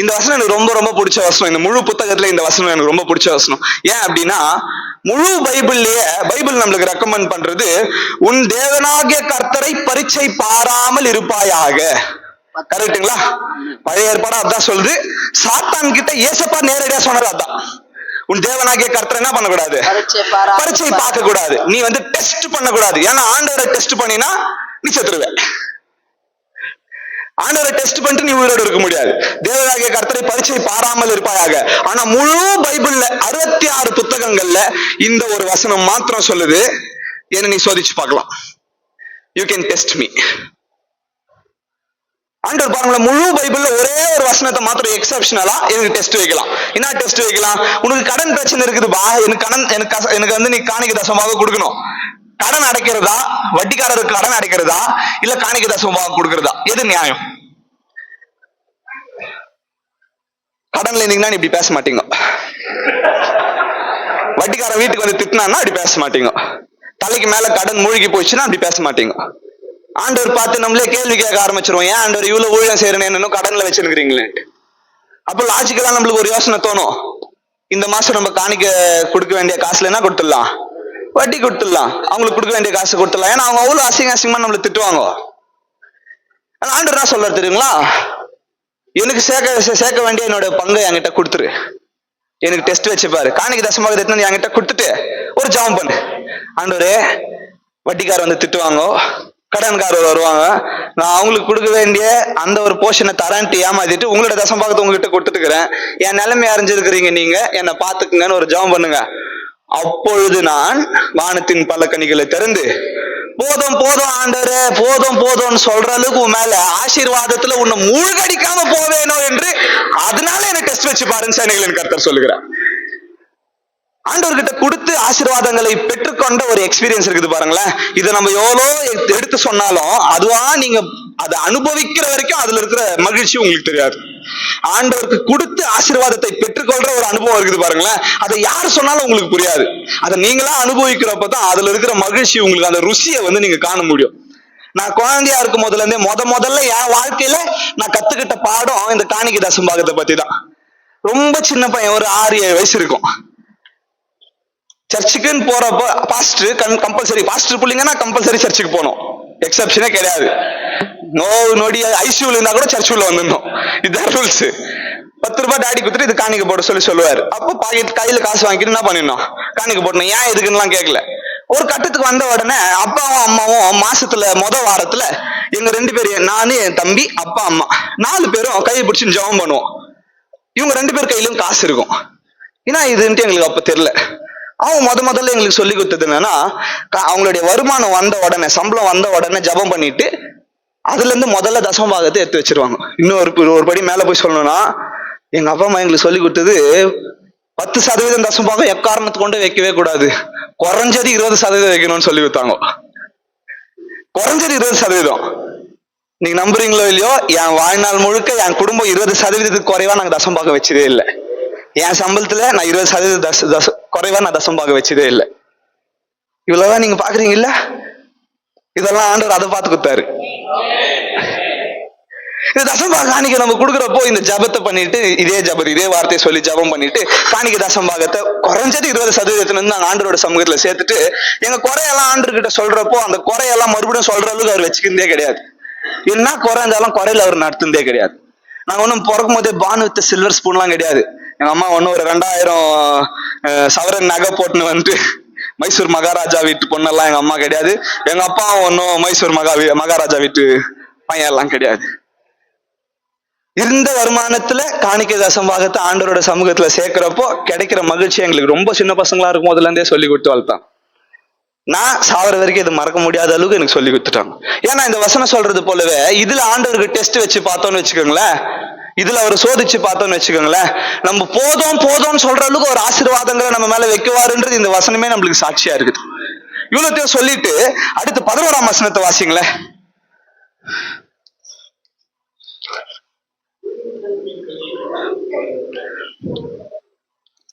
இந்த வசனம் எனக்கு ரொம்ப ரொம்ப பிடிச்ச வசனம். இந்த முழு புத்தகத்துல இந்த வசனம் எனக்கு ரொம்ப பிடிச்ச வசனம். ஏன் அப்படின்னா, முழு பைபிள்லயே பைபிள் நம்மளுக்கு ரெக்கமெண்ட் பண்றது, உன் தேவனாகிய கர்த்தரை பரீட்சை பாராமல் இருப்பாயாக. கரெக்டுங்களா? பழைய ஏற்பாடு அதான் சொல்லுது. சாத்தான் கிட்ட ஏசப்பா நேரடியா சொன்னது அதான், உன் தேவனாகிய கர்த்தரை என்ன பண்ணக்கூடாது, பரீட்சை பார்க்க கூடாது, நீ வந்து டெஸ்ட் பண்ணக்கூடாது. ஏன்னா ஆண்டவரை டெஸ்ட் பண்ணினா நீ செத்துருவ. ஆண்டவரை டெஸ்ட் பண்ணிட்டு நீ உயிரோடு இருக்க முடியாது. தேவனாகிய கர்த்தரை பரீட்சை பாராமல் இருப்பாயாக. ஆனா முழு பைபிள்ல 66 புத்தகங்கள்ல இந்த ஒரு வசனம் மாத்திரம் சொல்லுது, என்ன நீ சோதிச்சு பார்க்கலாம், யூ கேன் டெஸ்ட் மீ. ஆண்டவர் பாருங்களேன், முழு பைபிள்ல ஒரே ஒரு வசனத்தை மாத்திரம் எக்ஸப்ஷனலா எனக்கு டெஸ்ட் வைக்கலாம். என்ன டெஸ்ட் வைக்கலாம்? உனக்கு கடன் பிரச்சனை இருக்குதுப்பா, எனக்கு வந்து நீ காணிக்கை தசமபாகம் கொடுக்கணும். கடன் அடைக்கிறதா, வட்டிக்காரருக்கு கடன் அடைக்கிறதா, இல்ல காணிக்கை தசமபாகம் கொடுக்கிறதா, எது நியாயம்? கடன்ல இருந்தீங்கன்னா இப்படி பேச மாட்டீங்க. வட்டிக்காரன் வீட்டுக்கு வந்து திட்டினான்னா அப்படி பேச மாட்டீங்க. தலைக்கு மேல கடன் மூழ்கி போயிடுச்சுன்னா அப்படி பேச மாட்டீங்க. ஆண்டவர் பார்த்து நம்மளே கேள்வி கேட்க ஆரம்பிச்சிருவோம், ஏன் ஆண்டவர் இவ்வளவு ஊழியம் செய்யறேன்னு இன்னும் கடன்ல வச்சிருக்கிறீங்களே. அப்ப லாஜிக்கலா நம்மளுக்கு ஒரு யோசனை தோணும், இந்த மாசம் நம்ம காணிக்க கொடுக்க வேண்டிய காசுல என்ன கொடுத்துடலாம், வட்டி கொடுத்துடலாம், அவங்களுக்கு கொடுக்க வேண்டிய காசு கொடுத்துடலாம். ஏன்னா அவங்க அவ்வளவு அசிங்கமா நம்மளை திட்டுவாங்க. ஆனா ஆண்டவர் என்ன சொல்றாரு தெரியுங்களா, எனக்கு சேர்க்க வேண்டிய என்னோட பங்கை என்கிட்ட கொடுத்துரு, எனக்கு டெஸ்ட் வச்சுப்பாரு, காணிக்க தசமாக என்கிட்ட கொடுத்துட்டு ஒரு ஜெபம் பண்ணு. ஆண்டவரே, வட்டிக்காரர் வந்து திட்டுவாங்க, கடன்காரர் வருவாங்க, நான் அவங்களுக்கு கொடுக்க வேண்டிய அந்த ஒரு போர்ஷனை தரேன்ட்டு ஏமாத்திட்டு உங்களோட தசம்பாகத்தை உங்ககிட்ட கொடுத்துட்டுக்கிறேன், என் நிலைமை அறிஞ்சிருக்கிறீங்க, நீங்க என்னை பாத்துக்குங்கன்னு ஒரு ஜெபம் பண்ணுங்க. அப்பொழுது நான் வானத்தின் பல கனிகளை திறந்து போதும் போதும் ஆண்டவரே போதும் போதும்னு சொல்ற அளவுக்கு உன் மேல ஆசீர்வாதத்துல உன்னை மூழ்கடிக்காம போவேனோ என்று அதனால என்ன டெஸ்ட் வச்சு பாருன்னு சேனைகளின் கர்த்தர் சொல்லுகிறார். ஆண்டவர்கிட்ட கொடுத்து ஆசீர்வாதங்களை பெற்றுக்கொண்ட ஒரு எக்ஸ்பீரியன்ஸ் இருக்குது பாருங்களேன். இதை நம்ம எவ்வளோ எடுத்து சொன்னாலும் அதுவா நீங்க அதை அனுபவிக்கிற வரைக்கும் அதுல இருக்கிற மகிழ்ச்சி உங்களுக்கு தெரியாது. ஆண்டவருக்கு கொடுத்து ஆசீர்வாதத்தை பெற்றுக்கொள்ற ஒரு அனுபவம் இருக்குது பாருங்களேன், அதை யார் சொன்னாலும் உங்களுக்கு புரியாது. அதை நீங்களா அனுபவிக்கிறப்பதான் அதுல இருக்கிற மகிழ்ச்சி, உங்களுக்கு அந்த ருசியை வந்து நீங்க காண முடியும். நான் குழந்தையா இருக்கும் போதுல இருந்தே முதல்ல என் வாழ்க்கையில நான் கத்துக்கிட்ட பாடம் இந்த காணிக்கை தசம்பாகத்தை பத்தி தான். ரொம்ப சின்ன பையன், ஒரு 6-7 வயசு இருக்கும். சர்ச்சுக்குன்னு போறப்போ பாஸ்டர் கம்பல்சரி, பாஸ்டர் பிள்ளைங்கன்னா கம்பல்சரி சர்ச்சுக்கு போகணும், எக்ஸப்ஷனே கிடையாது. நோடி ஐசியூல இருந்தா கூட சர்ச்சுக்குள்ள வந்துடணும், இதுதான் ரூல்ஸ். 10 ரூபாய் டாடி குத்துட்டு இது காணிக்க போட சொல்லுவாரு. அப்போ பாக்கெட் கையில காசு வாங்கிட்டு என்ன பண்ணிடணும், காணிக்க போடணும். ஏன் எதுக்குன்னு கேட்கல. ஒரு கட்டத்துக்கு வந்த உடனே அப்பாவும் அம்மாவும் மாசத்துல வாரத்துல எங்க 2 பேரும், நானு, என் தம்பி, அப்பா, அம்மா 4 பேரும் கையை பிடிச்சி ஜெபம் பண்ணுவோம். இவங்க 2 பேர் கையிலும் காசு இருக்கும். ஏன்னா இதுன்ட்டு எங்களுக்கு அப்ப தெரியல. அவங்க முதல்ல எங்களுக்கு சொல்லி கொடுத்தது என்னன்னா, அவங்களுடைய வருமானம் வந்த உடனே, சம்பளம் வந்த உடனே ஜெபம் பண்ணிட்டு அதுல இருந்து முதல்ல தசமபாகத்தை எடுத்து வச்சிருவாங்க. இன்னும் ஒரு படி மேல போய் சொல்லணும்னா, எங்க அப்பா அம்மா எங்களுக்கு சொல்லி கொடுத்தது 10% தசமபாகம் எக்காரணத்தை கொண்டு வைக்கவே கூடாது, குறைஞ்சது 20% வைக்கணும்னு சொல்லி கொடுத்தாங்க. குறைஞ்சது 20%. நீங்க நம்புறீங்களோ இல்லையோ, என் வாழ்நாள் முழுக்க என் குடும்பம் 20% குறைவா நாங்க தசமபாகம் வச்சதே இல்லை. என் சம்பளத்துல நான் 20% குறைவா நான் தசமபாகம் வச்சதே இல்லை. இவ்வளவுதான் நீங்க பாக்குறீங்க இல்ல, இதெல்லாம் ஆண்டவர் அதை பார்த்து கொடுத்தாரு. இந்த தசம்பாக காணிக்கை நம்ம கொடுக்குறப்போ இந்த ஜபத்தை பண்ணிட்டு இதே வார்த்தையை சொல்லி ஜபம் பண்ணிட்டு காணிக்கை தசம்பாகத்தை குறைஞ்சது 20% நாங்க ஆண்டரோட சமூகத்துல சேர்த்துட்டு எங்க குறையெல்லாம் ஆண்டர்கிட்ட சொல்றப்போ அந்த குறையெல்லாம் மறுபடியும் சொல்ற அளவுக்கு அவர் வச்சுக்கிறதே கிடையாது. என்ன குறை இருந்தாலும் குறையில அவர் நடத்துனதே கிடையாது. நாங்க ஒன்னும் பிறக்கும் போதே பான் வித் சில்வர் ஸ்பூன்லாம் கிடையாது. எங்க அம்மா ஒன்னும் ஒரு 2000 சவரன் நகை போட்டுன்னு வந்துட்டு மைசூர் மகாராஜா வீட்டு பொண்ணெல்லாம் எங்க அம்மா கிடையாது. எங்க அப்பா ஒன்னும் மைசூர் மகாராஜா வீட்டு பையன் எல்லாம் கிடையாது. இருந்த வருமானத்துல காணிக்கை தசம்பாகத்தை ஆண்டவரோட சமூகத்துல சேர்க்கிறப்போ கிடைக்கிற மகிழ்ச்சி எங்களுக்கு ரொம்ப சின்ன பசங்களா இருக்கும் போதுல இருந்தே சொல்லி கொடுத்து வளர்த்தான். நான் சாவர வரைக்கும் இது மறக்க முடியாத அளவுக்கு எனக்கு சொல்லி கொடுத்துட்டாங்க. ஏன்னா இந்த வசனம் சொல்றது போலவே இதுல ஆண்டவருக்கு டெஸ்ட் வச்சு பார்த்தோம்னு வச்சுக்கோங்களேன், இதுல அவர் சோதிச்சு பார்த்தோம்னு வச்சுக்கோங்களேன், நம்ம போதும்னு சொல்ற அளவுக்கு ஒரு ஆசீர்வாதங்களை நம்ம மேல வைக்குவாருன்றது இந்த வசனமே நம்மளுக்கு சாட்சியா இருக்குது. இவ்வளவுத்தையும் சொல்லிட்டு அடுத்து 11ஆம் வசனத்தை வாசிங்களேன்.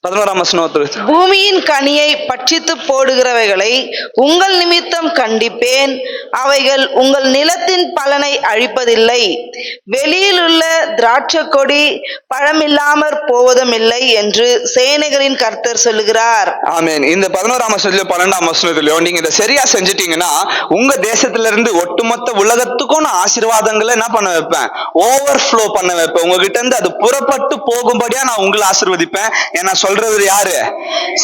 11ஆம் வசனம். பூமியின் கனியை பட்சித்து போடுகிறவைகளை உங்கள் நிமித்தம் கண்டிப்பேன், அவைகள் உங்கள் நிலத்தின் பலனை அழிப்பதில்லை. வெளியில் உள்ள திராட்சை கொடி பழமில்லாமற் போவதும் இல்லை என்று சேனைகளின் கர்த்தர் சொல்லுகிறார். ஆமென். இந்த 11ஆம் வசனத்திலயோ 12ஆம் வசனத்திலயோ நீங்க இதை சரியா செஞ்சுட்டீங்கன்னா உங்க தேசத்துல இருந்து ஒட்டுமொத்த உலகத்துக்கும் நான் ஆசீர்வாதங்களை என்ன பண்ண வைப்பேன், ஓவர்ஃப்ளோ பண்ண வைப்பேன். உங்ககிட்ட இருந்து அது புறப்பட்டு போகும்படியா நான் உங்களை ஆசீர்வதிப்பேன். ஏன்னா சொல்றது யாரு,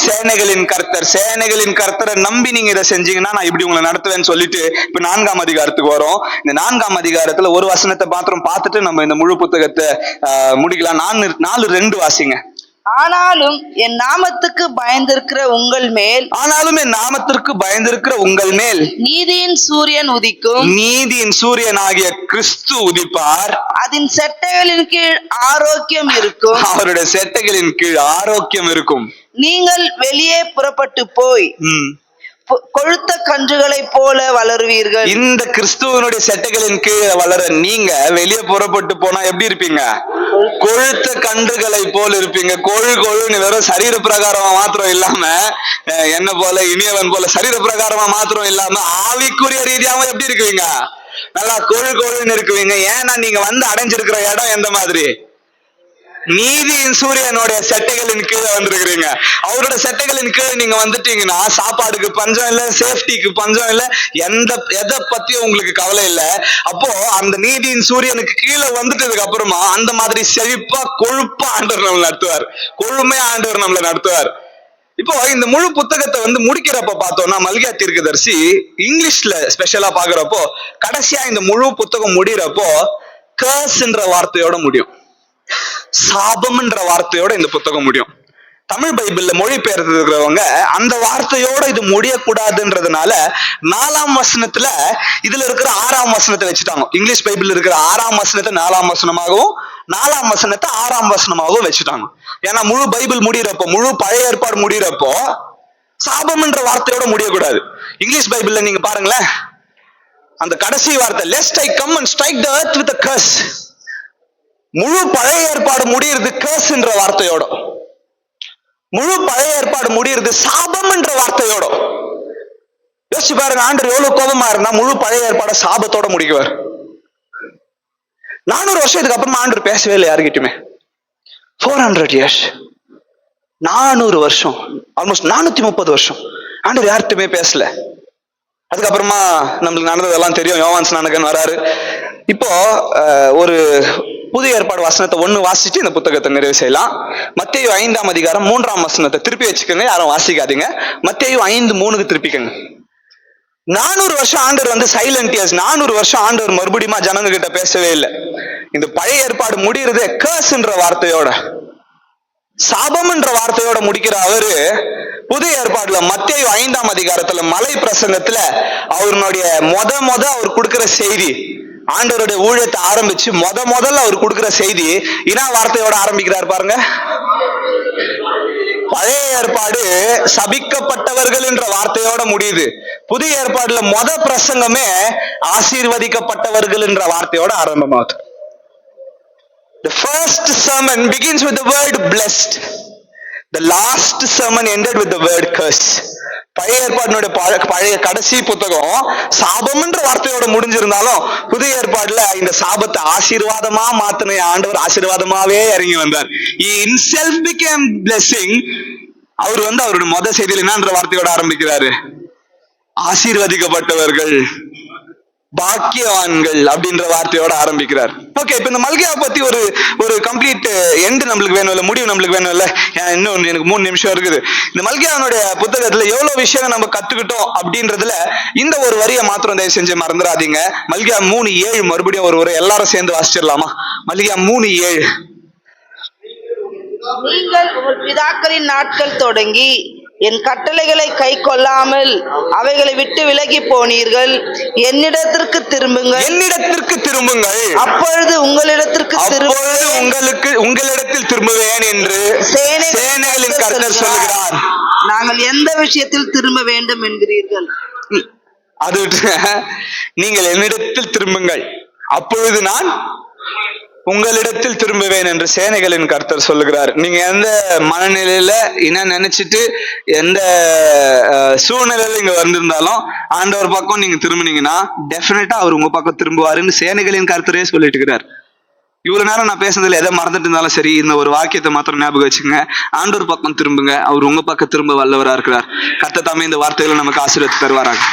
சேனைகளின் கர்த்தர். சேனைகளின் கர்த்தரை நம்பி நீங்க இதை செஞ்சீங்கன்னா நான் இப்படி உங்களை நடத்துவேன்னு சொல்லிட்டு இப்ப 4ஆம் அதிகாரத்துக்கு வரோம். இந்த 4ஆம் அதிகாரத்துல ஒரு வசனத்தை மாத்திரம் பார்த்துட்டு நம்ம இந்த முழு புத்தகத்தை முடிக்கலாம். 4:2 வாசிங்க. ஆனாலும் என் நாமத்துக்கு பயந்திருக்கிற உங்கள் மேல், ஆனாலும் என் நாமத்திற்கு பயந்திருக்கிற உங்கள் மேல் நீதியின் சூரியன் உதிக்கும், நீதியின் சூரியன் ஆகிய கிறிஸ்து உதிப்பார். அதன் செட்டைகளின் கீழ் ஆரோக்கியம் இருக்கும், அவருடைய செட்டைகளின் கீழ் ஆரோக்கியம் இருக்கும். நீங்கள் வெளியே புறப்பட்டு போய் கொழுத்த கன்றுகளை போல வளருவீர்கள். இந்த கிறிஸ்துவனுடைய செட்டைகளின் கீழே வளர நீங்க வெளியே புறப்பட்டு போனா எப்படி இருப்பீங்க, கொழுத்த கன்றுகளை போல இருப்பீங்க. கொழுன்னு வெறும் சரீர பிரகாரமா மாத்திரம் இல்லாம, என்ன போல இனியவன் போல சரீர பிரகாரமா மாத்திரம் இல்லாம ஆவிக்குரிய ரீதியாவும் எப்படி இருக்குவீங்க, நல்லா கொழுன்னு இருக்குவீங்க. ஏன்னா நீங்க வந்து அடைஞ்சிருக்கிற இடம் எந்த மாதிரி, நீதியின் சூரியனுடைய செட்டைகளின் கீழே வந்திருக்கிறீங்க. அவரோட செட்டைகளின் கீழே நீங்க வந்துட்டீங்கன்னா சாப்பாடுக்கு பஞ்சம் இல்ல, சேஃப்டிக்கு பஞ்சம் இல்ல, எதை பத்தியும் உங்களுக்கு கவலை இல்ல. அப்போ அந்த நீதியின் சூரியனுக்கு கீழே வந்துட்டதுக்கு அப்புறமா அந்த மாதிரி செழிப்பா கொழுப்பா ஆண்டவர் நம்மளை நடத்துவார், கொழுமையா ஆண்டவர் நம்மளை நடத்துவார். இப்போ இந்த முழு புத்தகத்தை முடிக்கிறப்ப பார்த்தோம்னா மல்கியா தீர்க்கதரிசி இங்கிலீஷ்ல ஸ்பெஷலா பாக்குறப்போ கடைசியா இந்த முழு புத்தகம் முடிகிறப்போ கர்ஸ்ன்ற வார்த்தையோட முடியும், சாபம்ன்ற வார்த்தையோட இந்த புத்தகம் முடியும். தமிழ் பைபிள்ல மொழிபெயர்த்து இருக்கிறவங்க அந்த வார்த்தையோட இது முடியக்கூடாதுன்றதுனால 4ஆம் வசனத்துல இதுல இருக்கிற 6ஆம் வசனத்தை வச்சுட்டாங்க. இங்கிலீஷ் பைபிள் இருக்கிற 6ஆம் வசனத்தை 4ஆம் வசனமாகவும் 4ஆம் வசனத்தை 6ஆம் வசனமாகவும் வச்சுட்டாங்க. ஏன்னா முழு பைபிள் முடிகிறப்போ, முழு பழைய ஏற்பாடு முடிகிறப்போ சாபம்ன்ற வார்த்தையோட முடியக்கூடாது. இங்கிலீஷ் பைபிள்ல நீங்க பாருங்களேன், அந்த கடைசி வார்த்தை lest I come and strike the earth with a curse. முழு பழைய ஏற்பாடு முடியிறது கர்ஸ்ன்ற வார்த்தையோட, முழு பழைய ஏற்பாடு முடியிறது சாபம்ன்ற வார்த்தையோட. யோசிச்சு பாருங்க, ஆண்டவர் எவ்வளவு கோபமா இருந்தா முழு பழைய ஏற்பாடு சாபத்தோட முடிக்குவார். 400 வருஷத்துக்கு அப்புறமா ஆண்டவர் பேசவே இல்லை யாருக்கிட்டுமே. 400 years, 400 வருஷம், ஆல்மோஸ்ட் 430 வருஷம் ஆண்டவர் யார்கிட்டயுமே பேசல. அதுக்கப்புறமா நம்மளுக்கு நடந்ததெல்லாம் தெரியும். யோவான் ஸ்நானகன் வராரு. இப்போ ஒரு புதிய ஏற்பாடு வசனத்தை 1 வாசிச்சு இந்த புத்தகத்தை நிறைவு செய்யலாம். மத்தேயு 5ஆம் அதிகாரம் 3ஆம் வசனத்தை திருப்பி வச்சுக்கோங்க, யாரும் வாசிக்காதீங்க. மத்தேயு 5:3 திருப்பிக்கங்க. 400 வருஷம் ஆண்டவர் சைலண்ட் இயர்ஸ். 400 வருஷம் ஆண்டவர் மறுபடியும் ஜனங்க கிட்ட பேசவே இல்லை. இந்த பழைய ஏற்பாடு முடிகிறது கர்ஸ்ன்ற வார்த்தையோட, சாபம்ன்ற வார்த்தையோட முடிக்கிற அவரு புதிய ஏற்பாடுல மத்தேயு 5ஆம் அதிகாரத்துல மலை பிரசங்கத்துல அவருடைய அவர் கொடுக்கிற செய்தி, ஆண்டவருடைய ஊழியத்தை ஆரம்பிச்சு முதல்ல அவர் கொடுக்கிற செய்தி என்ன வார்த்தையோட ஆரம்பிக்கிறார் பாருங்க. பழைய ஏற்பாடு சபிக்கப்பட்டவர்கள் என்ற வார்த்தையோட முடியுது. புதிய ஏற்பாடுல பிரசங்கமே ஆசீர்வதிக்கப்பட்டவர்கள் என்ற வார்த்தையோட ஆரம்பமாகுது. The first sermon begins with the word blessed. The last sermon ended with the word curse. பழைய ஏற்பாடுடைய பழைய கடைசி புத்தகம் சாபம்ன்ற வார்த்தையோட முடிஞ்சிருந்தாலும் புதிய ஏற்பாடுல இந்த சாபத்தை ஆசீர்வாதமா மாத்தின ஆண்டவர் ஆசீர்வாதமாவே இறங்கி வந்தார். He himself became blessing. அவர் அவருடைய செய்தியில் என்னன்ற வார்த்தையோட ஆரம்பிக்கிறாரு, ஆசீர்வதிக்கப்பட்டவர்கள், பாக்கியவான்கள் அப்படின்ற வார்த்தையோட ஆரம்பிக்கிறார். ஓகே, இப்ப இந்த மல்கியா பத்தி ஒரு கம்ப்ளீட் எண்ட் நம்மளுக்கு வேணும் இல்ல, முடிவு நம்மளுக்கு வேணும் இல்ல. இன்னும் எனக்கு 3 நிமிஷம் இருக்குது. இந்த மல்கியானுடைய புத்தகத்துல எவ்வளவு விஷயங்கள் நம்ம கத்துக்கிட்டோம் அப்படின்றதுல இந்த ஒரு வரியை மாத்திரம் தயவு செஞ்சு மறந்துடாதீங்க. மல்கியா 3:7 மறுபடியும் ஒரு எல்லாரும் சேர்ந்து வாசிச்சிடலாமா? மல்கியா 3:7. நீங்கள் உங்கள் பிதாக்களின் நாட்கள் தொடங்கி என் கட்டளைகளை கை கொள்ளாமல் அவைகளை விட்டு விலகி போனீர்கள். என்னிடத்திற்கு திரும்புங்கள், அப்பொழுது உங்களிடத்தில் திரும்புவேன் என்று சேனைகளின் கர்த்தர் சொல்லுகிறார். நாங்கள் எந்த விஷயத்தில் திரும்ப வேண்டும் என்கிறீர்கள்? அது நீங்கள் என்னிடத்தில் திரும்புங்கள், அப்பொழுது நான் உங்களிடத்தில் திரும்புவேன் என்று சேனைகளின் கர்த்தர் சொல்லுகிறார். நீங்க எந்த மனநிலையில என்ன நினைச்சிட்டு எந்த சூழ்நிலையில இங்க வந்திருந்தாலும் ஆண்டவர் பக்கம் நீங்க திரும்பினீங்கன்னா டெஃபினட்டா அவர் உங்க பக்கம் திரும்புவாருன்னு சேனைகளின் கர்த்தரே சொல்லிட்டு இருக்கிறார். இவ்வளவு நேரம் நான் பேசுனதுல எதை மறந்துட்டு இருந்தாலும் சரி, இந்த ஒரு வாக்கியத்தை மாத்திரம் ஞாபகம் வச்சுங்க. ஆண்டவர் பக்கம் திரும்புங்க, அவர் உங்க பக்கம் திரும்ப வல்லவரா இருக்கிறார். கர்த்தர் தாமே இந்த வார்த்தைகளை நமக்கு ஆசீர்வாதத்தை தருவாராங்க.